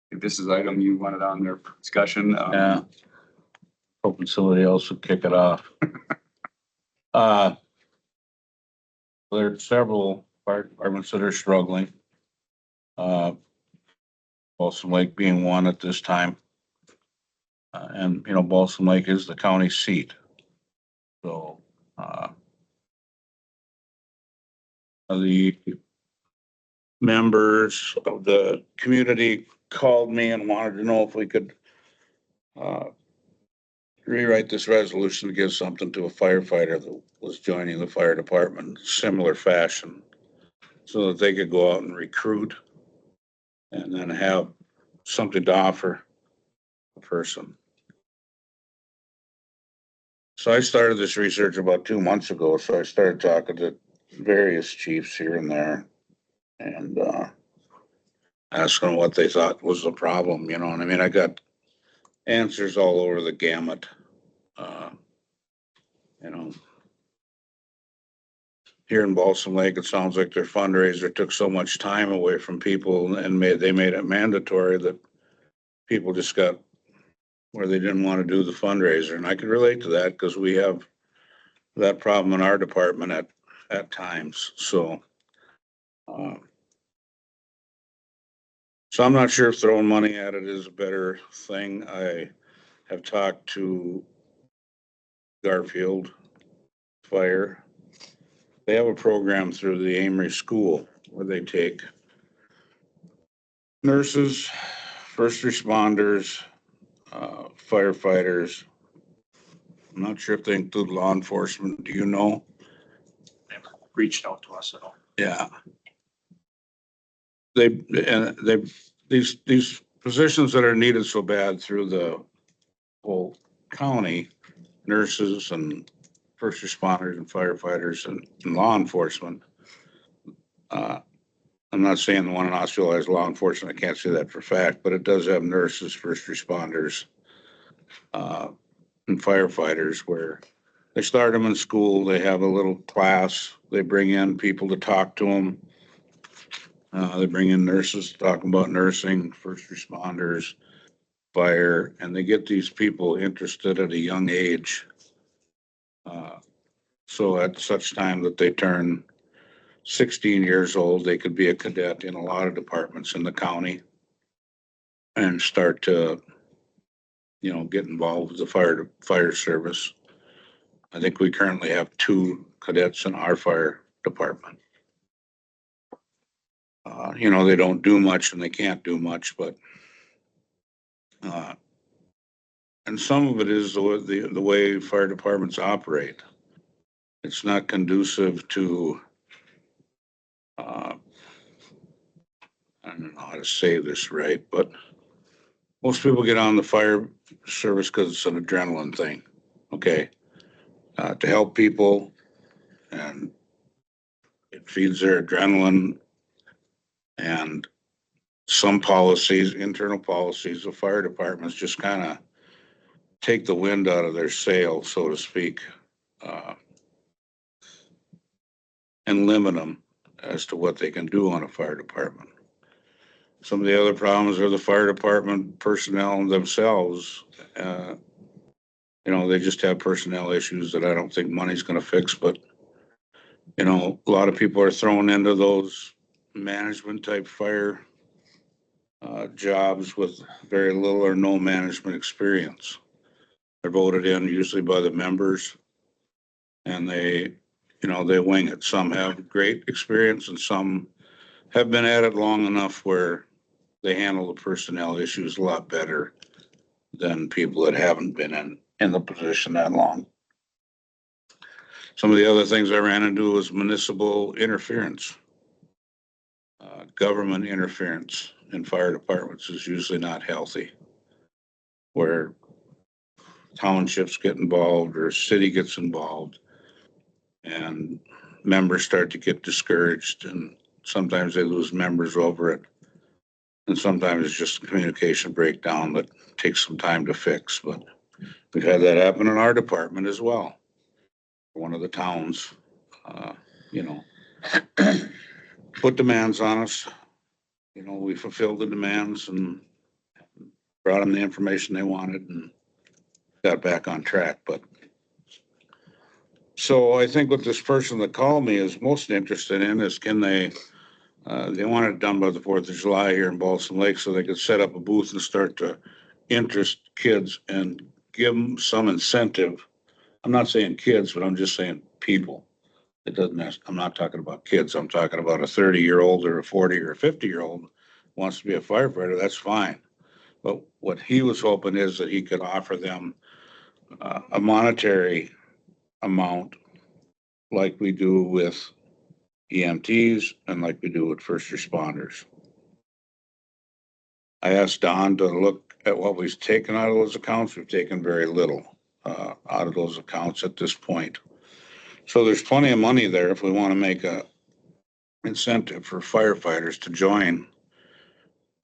If this is item you wanted on there for discussion. Yeah. Hoping somebody else would kick it off. There are several fire departments that are struggling. Balsam Lake being one at this time. And, you know, Balsam Lake is the county seat. So, the members of the community called me and wanted to know if we could rewrite this resolution to give something to a firefighter that was joining the fire department, similar fashion, so that they could go out and recruit and then have something to offer a person. So I started this research about 2 months ago. So I started talking to various chiefs here and there and asking what they thought was the problem, you know, and I mean, I got answers all over the gamut. You know, here in Balsam Lake, it sounds like their fundraiser took so much time away from people and they made it mandatory that people just got where they didn't want to do the fundraiser. And I can relate to that because we have that problem in our department at times. So I'm not sure if throwing money at it is a better thing. I have talked to Garfield Fire. They have a program through the Amory School where they take nurses, first responders, firefighters. I'm not sure if they include law enforcement. Do you know? Never reached out to us at all. Yeah. these positions that are needed so bad through the whole county, nurses and first responders and firefighters and law enforcement. I'm not saying the one in Osceola has law enforcement. I can't say that for a fact, but it does have nurses, first responders, and firefighters where they start them in school. They have a little class. They bring in people to talk to them. They bring in nurses to talk about nursing, first responders, fire, and they get these people interested at a young age. So at such time that they turn 16 years old, they could be a cadet in a lot of departments in the county and start to, get involved with the fire service. I think we currently have 2 cadets in our fire department. They don't do much and they can't do much, but and some of it is the way fire departments operate. It's not conducive to, I don't know how to say this right, but most people get on the fire service because it's an adrenaline thing, okay? To help people, and it feeds their adrenaline, and some policies, internal policies of fire departments just kind of take the wind out of their sail, so to speak, and limit them as to what they can do on a fire department. Some of the other problems are the fire department personnel themselves. They just have personnel issues that I don't think money's going to fix, but a lot of people are thrown into those management type fire jobs with very little or no management experience. They're voted in usually by the members, and they wing it. Some have great experience and some have been at it long enough where they handle the personnel issues a lot better than people that haven't been in the position that long. Some of the other things I ran into was municipal interference. Government interference in fire departments is usually not healthy, where townships get involved or city gets involved and members start to get discouraged, and sometimes they lose members over it. And sometimes it's just a communication breakdown that takes some time to fix, but we've had that happen in our department as well. One of the towns, put demands on us. We fulfilled the demands and brought them the information they wanted and got back on track. But so I think what this person that called me is most interested in is can they want it done by the 4th of July here in Balsam Lake so they could set up a booth and start to interest kids and give them some incentive. I'm not saying kids, but I'm just saying people. It doesn't, I'm not talking about kids. I'm talking about a 30-year-old or a 40 or a 50-year-old wants to be a firefighter. That's fine. But what he was hoping is that he could offer them a monetary amount like we do with EMTs and like we do with first responders. I asked Don to look at what we've taken out of those accounts. We've taken very little out of those accounts at this point. So there's plenty of money there if we want to make a incentive for firefighters to join.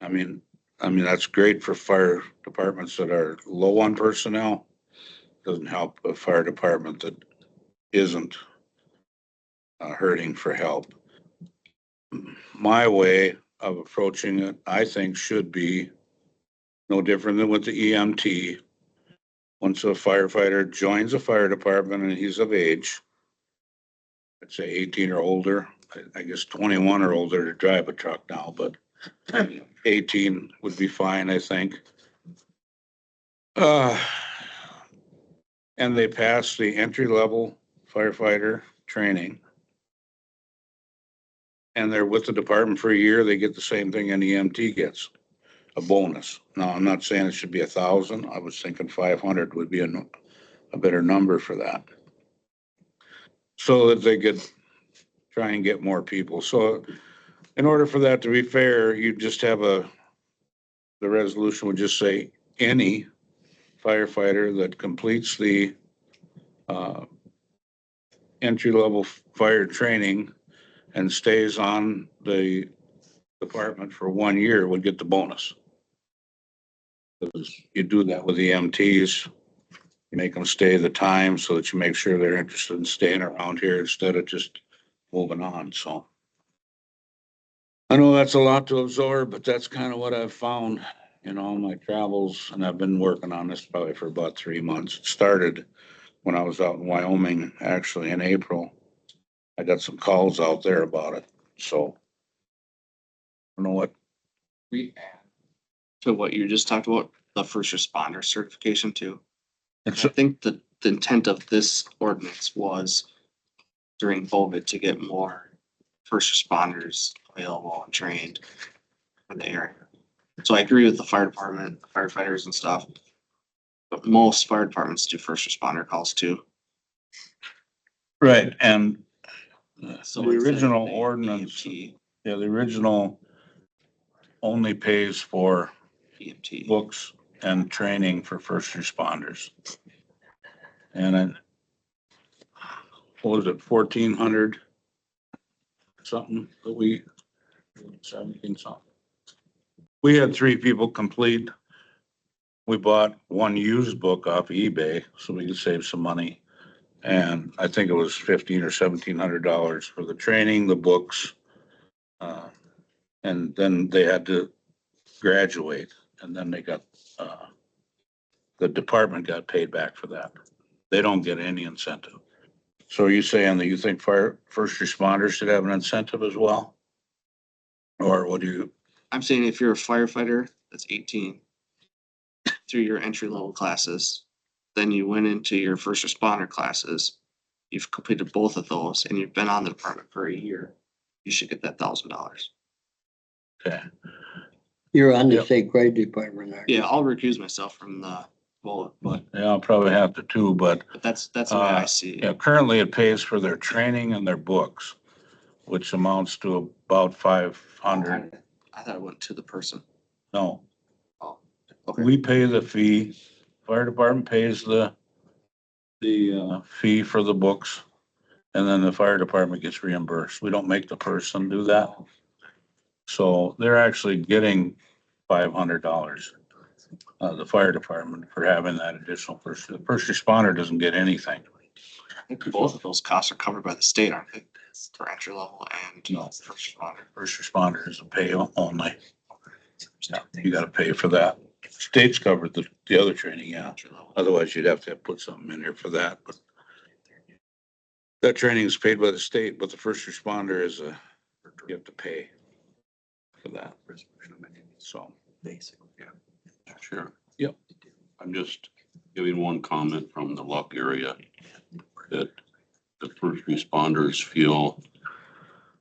I mean, that's great for fire departments that are low on personnel. Doesn't help a fire department that isn't hurting for help. My way of approaching it, I think, should be no different than with the EMT. Once a firefighter joins a fire department and he's of age, let's say 18 or older, I guess 21 or older to drive a truck now, but 18 would be fine, I think. And they pass the entry-level firefighter training. And they're with the department for a year, they get the same thing an EMT gets, a bonus. Now, I'm not saying it should be 1,000. I was thinking 500 would be a better number for that. So that they could try and get more people. So in order for that to be fair, you just have the resolution would just say any firefighter that completes the entry-level fire training and stays on the department for 1 year would get the bonus. Because you do that with the MTs, you make them stay the time so that you make sure they're interested in staying around here instead of just moving on, so. I know that's a lot to absorb, but that's kind of what I've found, my travels, and I've been working on this probably for about 3 months. It started when I was out in Wyoming, actually in April. I got some calls out there about it, so. I don't know what, We add to what you just talked about, the first responder certification too. it's, I think the intent of this ordinance was during COVID to get more first responders available and trained for the area. So I agree with the fire department, firefighters and stuff. But most fire departments do first responder calls too. right, and So the instead of original the ordinance, EMT, yeah, the original only pays for EMT. books and training for first responders. And then, what was it, 1,400 something that 17 something. We had 3 people complete. We bought one used book off eBay so we could save some money. And I think it was $1,500 or $1,700 for the training, the books. And then they had to graduate, and then they got, the department got paid back for that. They don't get any incentive. So are you saying that you think first responders should have an incentive as well? Or what do you, I'm saying if you're a firefighter that's 18 through your entry level classes, then you went into your first responder classes, you've completed both of those and you've been on the department for a year, you should get that $1,000. okay, You're on the Yep. state grade department, aren't you? Yeah, I'll recuse myself from the vote, but yeah, I'll probably have to too, but that's the way I see yeah, it. currently it pays for their training and their books, which amounts to about 500. I thought it went to the person. No, Oh, okay. we pay the fee. Fire department pays the fee for the books. And then the fire department gets reimbursed. We don't make the person do that. So they're actually getting $500, the fire department, for having that additional person. The first responder doesn't get anything. I think both of those costs are covered by the state, aren't they? For entry level and No. first responder. First responder is a pay only. Yeah, you gotta pay for that. State's covered the other training, yeah. Entry level. Otherwise, you'd have to put something in here for that, but that training is paid by the state, but the first responder is you have to pay for that. So. Sure. Yep. I'm just giving one comment from the Luck area that the first responders feel,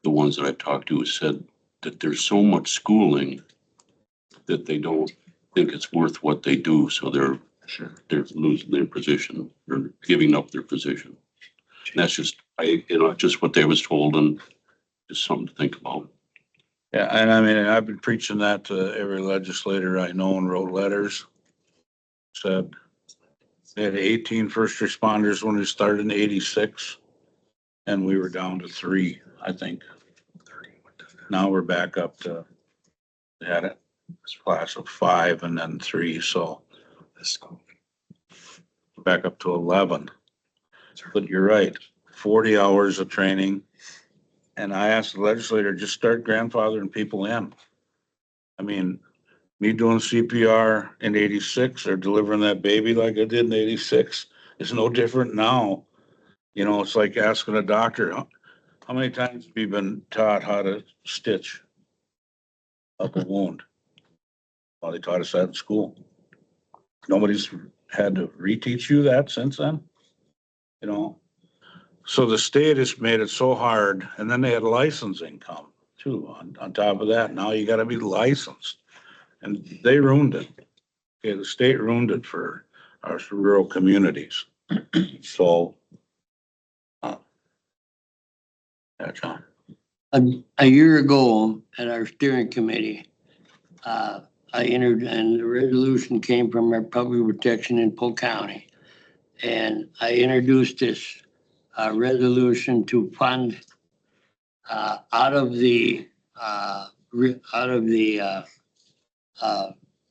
the ones that I talked to said that there's so much schooling that they don't think it's worth what they do. So they're losing their position or giving up their position. And that's just, just what they was told, and just something to think about. Yeah, and I mean, I've been preaching that to every legislator I know and wrote letters. Said they had 18 first responders when we started in 86, and we were down to 3, I think. Now we're back up to, they had a class of 5 and then 3, so we're back up to 11. But you're right, 40 hours of training. And I asked the legislator, just start grandfathering people in. I mean, me doing CPR in 86 or delivering that baby like I did in 86 is no different now. It's like asking a doctor, how many times have you been taught how to stitch up a wound? Well, they taught us that in school. Nobody's had to reteach you that since then. So the state has made it so hard, and then they had licensing come too on top of that. Now you gotta be licensed. And they ruined it. Okay, the state ruined it for our rural communities. So, yeah, John. A year ago at our steering committee, I entered, and the resolution came from our public protection in Polk County. And I introduced this resolution to fund out of the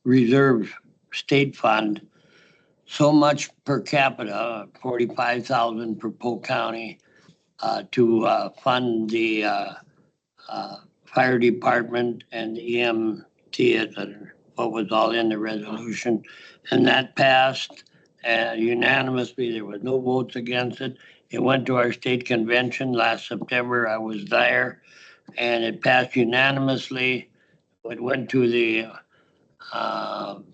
reserve state fund, so much per capita, 45,000 for Polk County, to fund the fire department and the EMT, what was all in the resolution. And that passed unanimously. There was no votes against it. It went to our state convention last September. I was there, and it passed unanimously. It went to the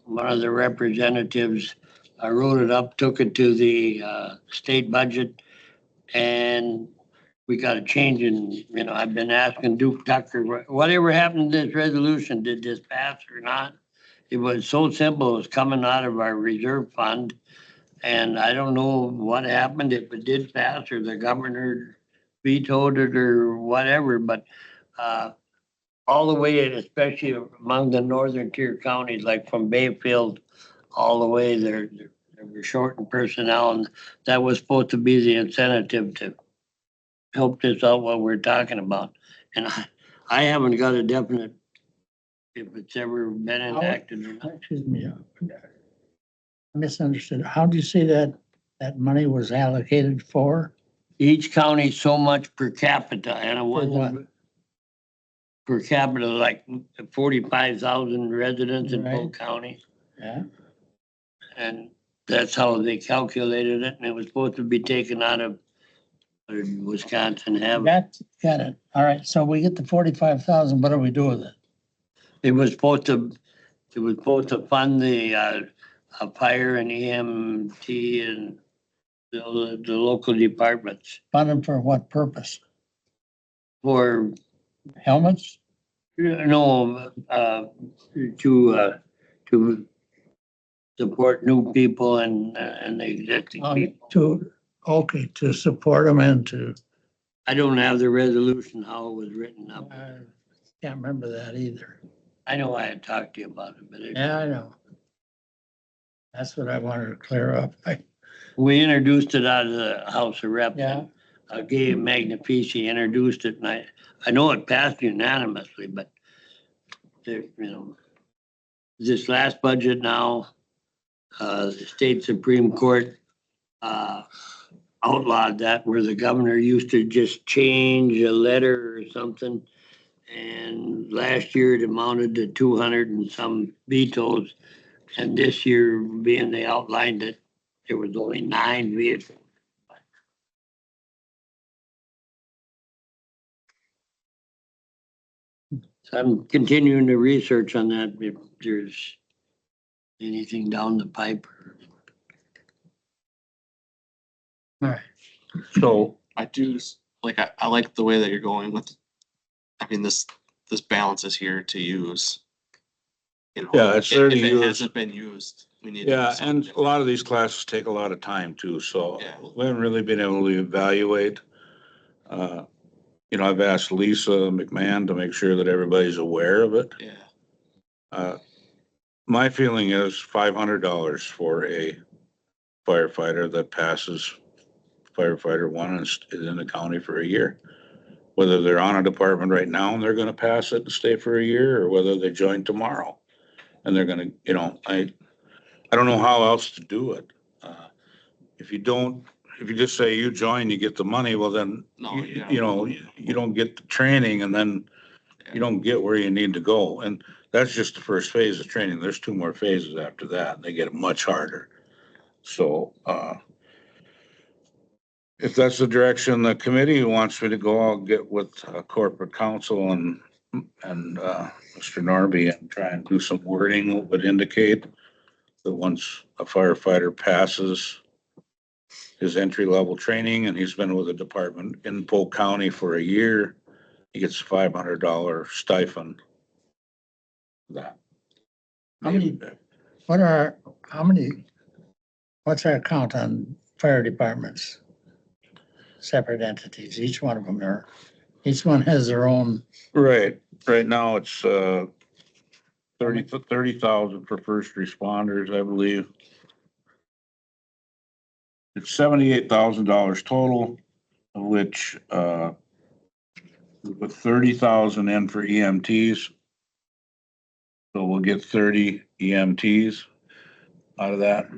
one of the representatives wrote it up, took it to the state budget, and we got a change in, I've been asking Duke Tucker, whatever happened to this resolution? Did this pass or not? It was so simple. It was coming out of our reserve fund. And I don't know what happened, if it did pass or the governor vetoed it or whatever, but all the way, especially among the northern tier counties, like from Bayfield all the way, there were short in personnel, and that was supposed to be the incentive to help this out, what we're talking about. And I haven't got a definite, if it's ever been enacted or not. Excuse me. I misunderstood. How do you say that money was allocated for? Each county so much per capita, and it For what? wasn't per capita, like 45,000 residents in Polk County. Yeah. And that's how they calculated it, and it was supposed to be taken out of Wisconsin have. Got it. All right. So we get the 45,000. What do we do with it? It was supposed to fund the fire and EMT and the local departments Fund them for what purpose? for, Helmets? no, to support new people and the existing people. To support them and to, I don't have the resolution, how it was written up. I can't remember that either. I know I had talked to you about it, but Yeah, I know. That's what I wanted to clear up. we introduced it out of the House of Reps. Yeah. Gabe Magnifici introduced it, and I know it passed unanimously, but this last budget now, the state Supreme Court outlawed that, where the governor used to just change a letter or something. And last year it amounted to 200 and some vetoes. And this year, being they outlined it, there was only 9 vetoes. So I'm continuing to research on that, if there's anything down the pipe. All right. So I do, I like the way that you're going with, this balance is here to use. Yeah, it's there to If it use. hasn't been used, we need. to do Yeah, and something a lot of these classes take a lot of time too, so Yeah. we haven't really been able to evaluate. I've asked Lisa McMahon to make sure that everybody's aware of it. Yeah, My feeling is $500 for a firefighter that passes firefighter one and is in the county for a year. Whether they're on a department right now and they're gonna pass it and stay for a year, or whether they join tomorrow. And they're gonna, I don't know how else to do it. If you just say you join, you get the money, well then, No, you don't get the training, and then you don't get where you need to go. And that's just the first phase of training. There's 2 more phases after that, and they get much harder. So, if that's the direction the committee wants me to go, I'll get with corporate counsel and Mr. Norby and try and do some wording that would indicate that once a firefighter passes his entry-level training and he's been with the department in Polk County for a year, he gets a $500 stipend. That. What's our count on fire departments? Separate entities, each one of them are Each one has their own, Right now it's, 30,000 for first responders, I believe. It's $78,000 total, of which, we put 30,000 in for EMTs. So we'll get 30 EMTs out of that.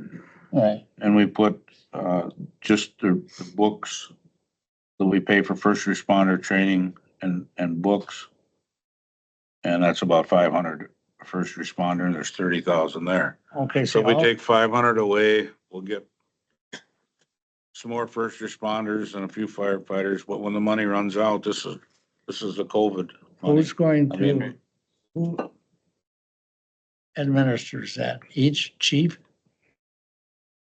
right, And we put, just the books that we pay for first responder training and books. And that's about 500 first responder, and there's 30,000 there. okay, So so if we take 500 away, we'll get some more first responders and a few firefighters, but when the money runs out, this is the COVID money. who's going I to, mean- who administers that? Each chief?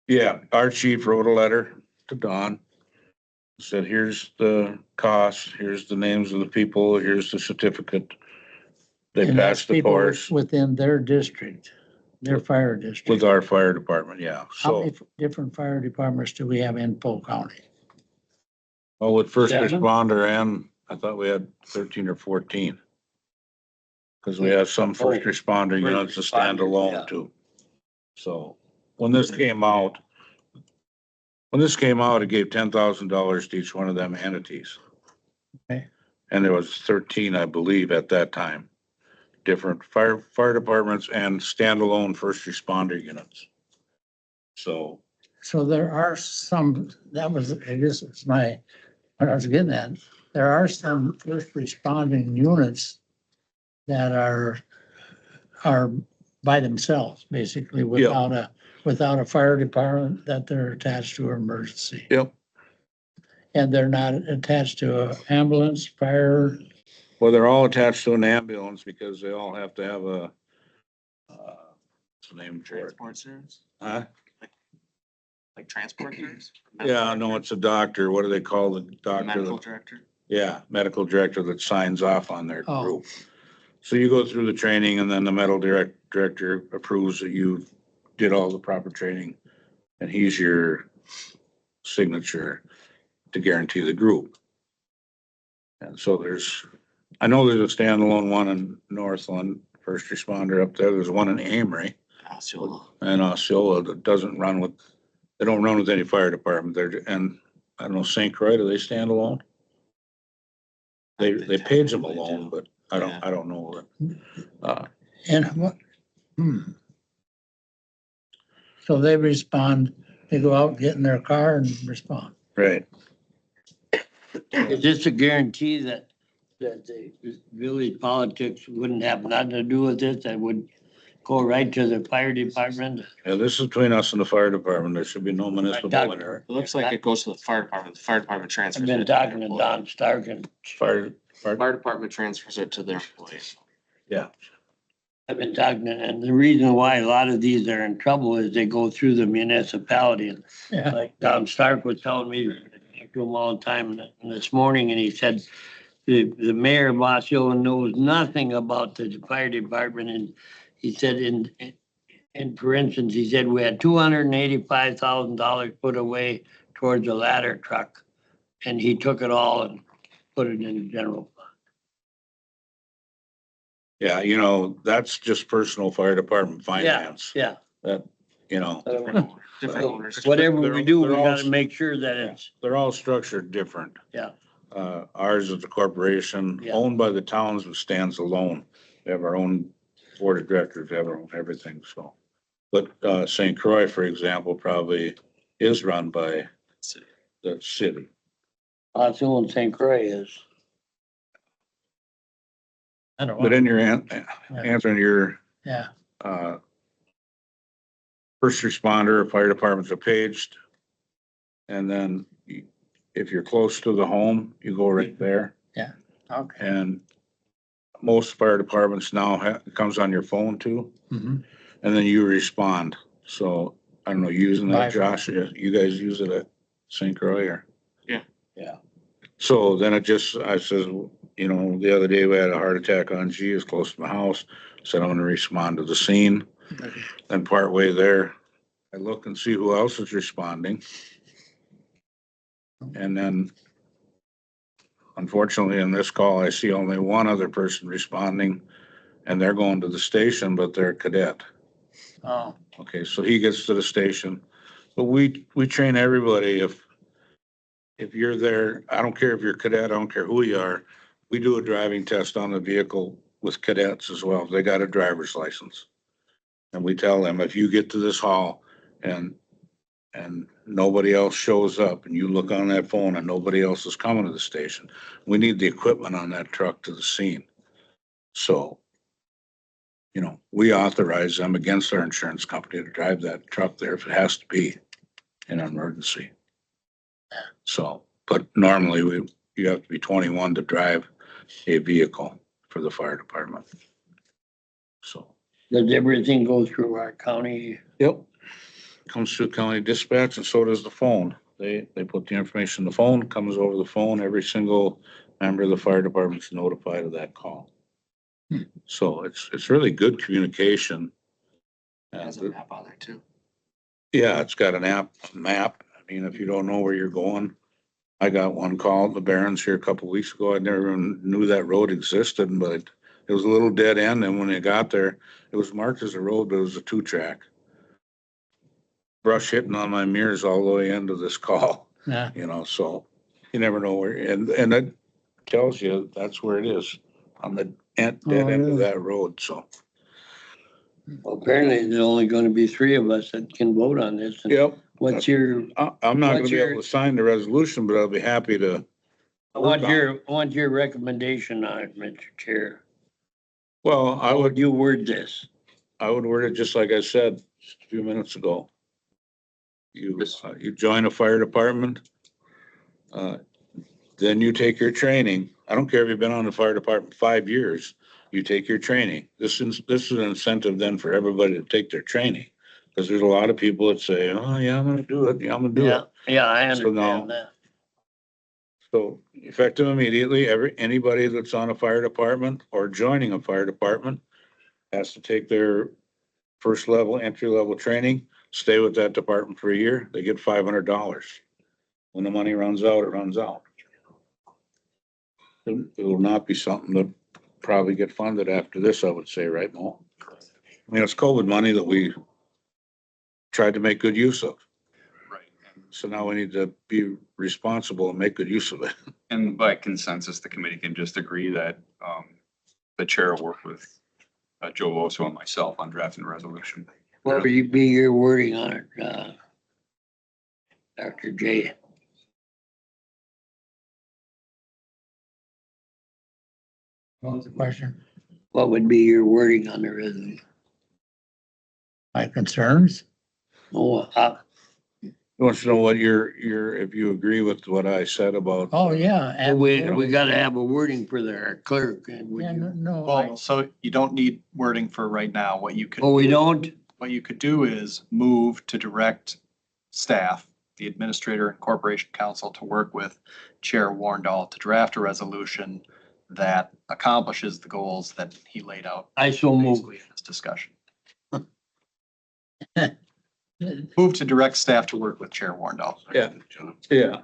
Yeah, our chief wrote a letter to Don. Said, here's the costs, here's the names of the people, here's the certificate. They And that's passed the people course within their district, their fire district. with our fire department, yeah. How So, many different fire departments do we have in Polk County? well, with first 7? responder and I thought we had 13 or 14. Cause we have some first Oh, responder units that stand responder, alone yeah. too. So when this came out, it gave $10,000 to each one of them entities. Okay. And there was 13, I believe, at that time, different fire departments and standalone first responder units. So, So there are some, that was, I guess it's my, what I was getting at. There are some first responding units that are by themselves, basically, without a fire department that they're attached to or emergency. yep. And they're not attached to an ambulance, fire. Well, they're all attached to an ambulance because they all have to have a, what's the name for it? Transport service, Huh? like transport service? Yeah, no, it's a doctor. What do they call the doctor? Medical director. Yeah, medical director that signs off on their Oh. group. So you go through the training and then the medical director approves that you did all the proper training. And he's your signature to guarantee the group. And so I know there's a standalone one in Northland, first responder up there. There's one in Amory Osceola. and Osceola that they don't run with any fire department. And I don't know, St. Croix, do they stand alone? They page them technically alone, do. but Yeah. I don't know. And what, So they respond, they go out, get in their car and respond. Right. Is this a guarantee that the village politics wouldn't have nothing to do with this? That would go right to the fire department? Yeah, this is between us and the fire department. There should be no municipal in there. It looks like it goes to the fire department. The fire department transfers. I've been it to their talking to employee. Don Stark and Fire, Fire department transfers it to their employees. yeah. I've been talking, and the reason why a lot of these are in trouble is they go through the municipality. And Yeah, like Don Stark was telling me, I talk to him all the time this morning, and he said, the mayor of Osceola knows nothing about the fire department. And he said, for instance, he said, we had $285,000 put away towards a ladder truck. And he took it all and put it in the general fund. Yeah, that's just personal fire department finance. Yeah. That, Different owners. Whatever we do, we They're all- gotta make sure that it's, they're all structured different. yeah. Ours is a corporation Yeah. owned by the towns but stands alone. We have our own board of directors, we have our own everything, so. But, St. Croix, for example, probably is run by the city. Osceola and St. Croix is. I don't But know. in your answering your, Yeah, first responder, fire departments are paged. And then if you're close to the home, you go right there. okay. And most fire departments now it comes on your phone too, Mhm. and then you respond. So I don't know, using that, Right. Josh, you guys use it at St. Croix or? Yeah. Yeah. So then I says, the other day we had a heart attack on G, it's close to my house. Said I'm gonna respond to the scene. Then partway there, I look and see who else is responding. And then unfortunately, in this call, I see only one other person responding, and they're going to the station, but they're a cadet. Oh, Okay, so he gets to the station, but we train everybody. If you're there, I don't care if you're a cadet, I don't care who you are, we do a driving test on the vehicle with cadets as well. They got a driver's license. And we tell them, if you get to this hall and nobody else shows up and you look on that phone and nobody else is coming to the station, we need the equipment on that truck to the scene. So, you know, we authorize them against our insurance company to drive that truck there if it has to be in an emergency. So, but normally you have to be 21 to drive a vehicle for the fire department. So. Does everything go through our county? Yep. Comes through county dispatch and so does the phone. They put the information in the phone, comes over the phone. Every single member of the fire department's notified of that call. So it's really good communication. There's a map on there too. Yeah, it's got an map. I mean, if you don't know where you're going, I got one call at the Barrens here a couple of weeks ago. I never even knew that road existed, but it was a little dead end. And when I got there, it was marked as a road, but it was a 2-track. Brush hitting on my mirrors all the way into this call, yeah. you know, so you never know where, and it tells you that's where it is on the dead end of that road, so. Well, apparently there's only gonna be 3 of us that can vote on this. And Yep. What's your, I'm not gonna What's be your- able to sign the resolution, but I'll be happy to. I want your recommendation on it, Mr. Chair. Well, How would you word this? I would word it just like I said just a few minutes ago. You join a fire department, then you take your training. I don't care if you've been on the fire department 5 years, you take your training. This is an incentive then for everybody to take their training. Because there's a lot of people that say, oh yeah, I'm gonna do it, yeah, I'm gonna do it. Yeah, I So now- understand that. So effective immediately, anybody that's on a fire department or joining a fire department has to take their first level, entry level training, stay with that department for a year, they get $500. When the money runs out, it runs out. It will not be something that probably get funded after this, I would say, right, Mo? I mean, it's COVID money that we tried to make good use of. Right. So now we need to be responsible and make good use of it. And by consensus, the committee can just agree that the chair will work with Joe Voso and myself on drafting the resolution. What would be your wording on it, Dr. J? What was the question? What would be your wording on the resolution? My concerns? Oh, He wants to know what if you agree with what I said about. Oh, yeah. we absolutely. gotta have a wording for the clerk. And would Yeah, you- no, Well, so you don't need wording for right now. What you could. Oh, we don't? What you could do is move to direct staff, the administrator and corporation council to work with Chair Warndall to draft a resolution that accomplishes the goals that he laid out I so move. basically in this discussion. Move to direct staff to work with Chair Warndall. Yeah. Yeah.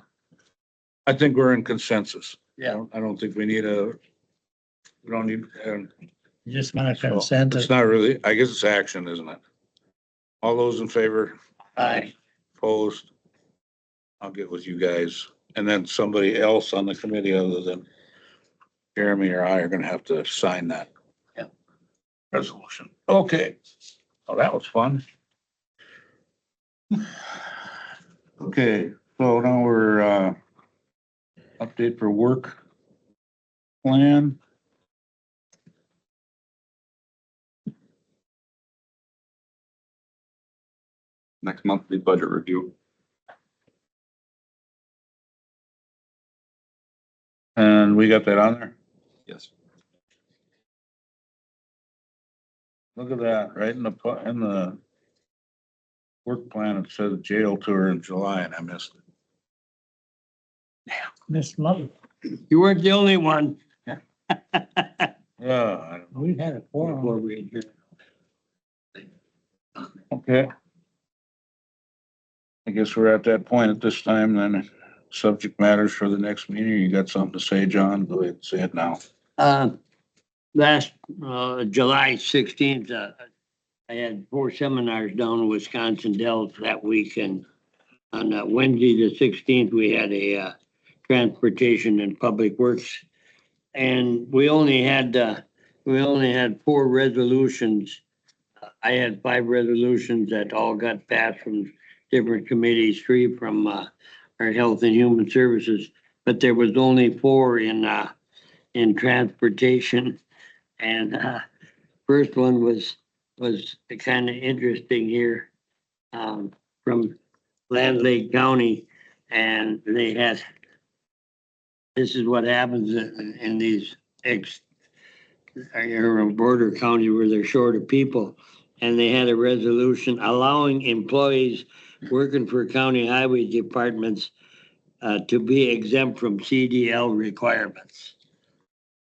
I think we're in consensus. Yeah. I don't think we don't need, You just want to so consent. it's not really, I guess it's action, isn't it? All those in favor, Aye. opposed? I'll get with you guys. And then somebody else on the committee other than Jeremy or I are gonna have to sign that. Yeah. Resolution. Okay. Oh, that was fun. Okay, so now we're, update for work plan. Next monthly budget review. And we got that on there. Yes. Look at that, right in the work plan, it says jail tour in July and I missed it. Miss Mother, You weren't the only one. Yeah, we had a forum. Before we adjourn. okay. I guess we're at that point at this time then. subject matters for the next meeting? You got something to say, John? Go ahead and say it now. Last, July 16th, I had 4 seminars down in Wisconsin Dells that week, and on Wednesday, the 16th, we had a transportation and public works. And we only had 4 resolutions. I had 5 resolutions that all got passed from different committees, 3 from our Health and Human Services, but there was only 4 in transportation. And first one was kind of interesting here, from Land Lake County, and they had, this is what happens in these border counties where they're short of people. And they had a resolution allowing employees working for county highway departments to be exempt from CDL requirements.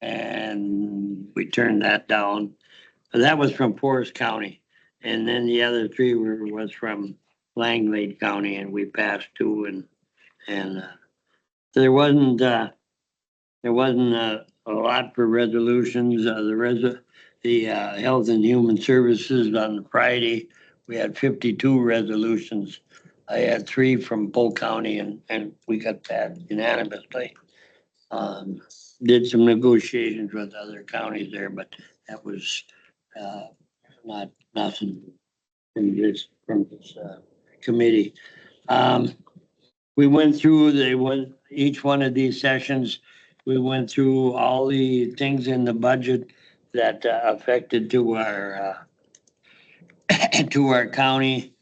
And we turned that down. That was from Forest County. And then the other 3 was from Langlade County, and we passed 2, and there wasn't a lot for resolutions. The Health and Human Services on Friday, we had 52 resolutions. I had 3 from Polk County, and we got that unanimously. Did some negotiations with other counties there, but that was nothing from this committee. We went through each one of these sessions. We went through all the things in the budget that affected to our to our county.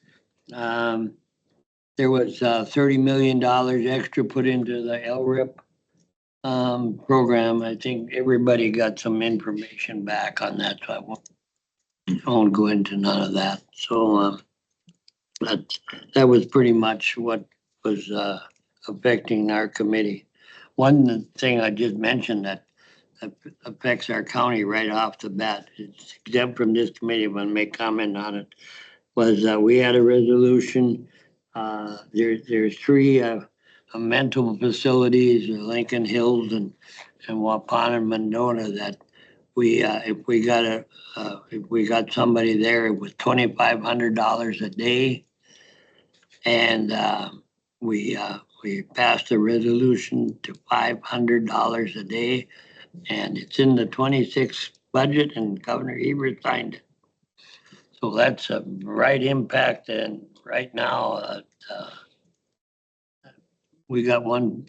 There was $30 million extra put into the LRIP program. I think everybody got some information back on that, so I won't go into none of that. So that was pretty much what was affecting our committee. One thing I just mentioned that affects our county right off the bat, it's exempt from this committee, I'm gonna make comment on it, was we had a resolution. There's 3 mental facilities in Lincoln Hills and Waupun and Mendota that if we got somebody there, it was $2,500 a day. And we passed a resolution to $500 a day, and it's in the 26 budget, and Governor Evers signed it. So that's a right impact, and right now we got one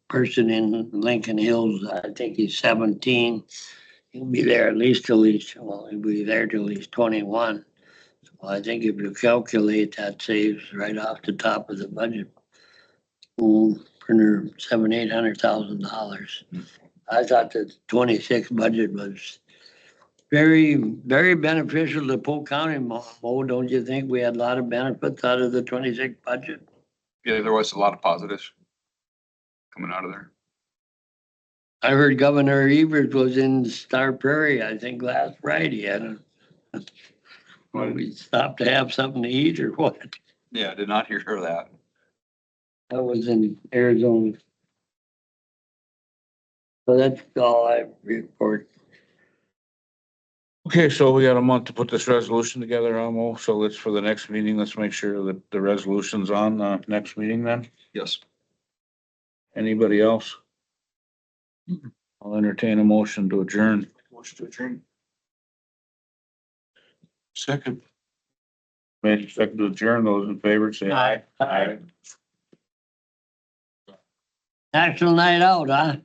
person in Lincoln Hills. I think he's 17. He'll be there at least till he's 21. Well, I think if you calculate, that saves right off the top of the budget. For $700,000-800,000. I thought the 26 budget was very, very beneficial to Polk County. Mo, don't you think we had a lot of benefits out of the 26 budget? Yeah, there was a lot of positives coming out of there. I heard Governor Evers was in Star Prairie, I think last Friday. I don't. Well, we stopped to have something to eat or what? Yeah, I did not hear that. I was in Arizona. So that's all I report. Okay, so we got a month to put this resolution together, Amo. So let's, for the next meeting, let's make sure that the resolution's on the next meeting then. Yes. Anybody else? I'll entertain a motion to adjourn. Motion to adjourn. Second. Made second to adjourn. Those in favor say aye. National night out, huh?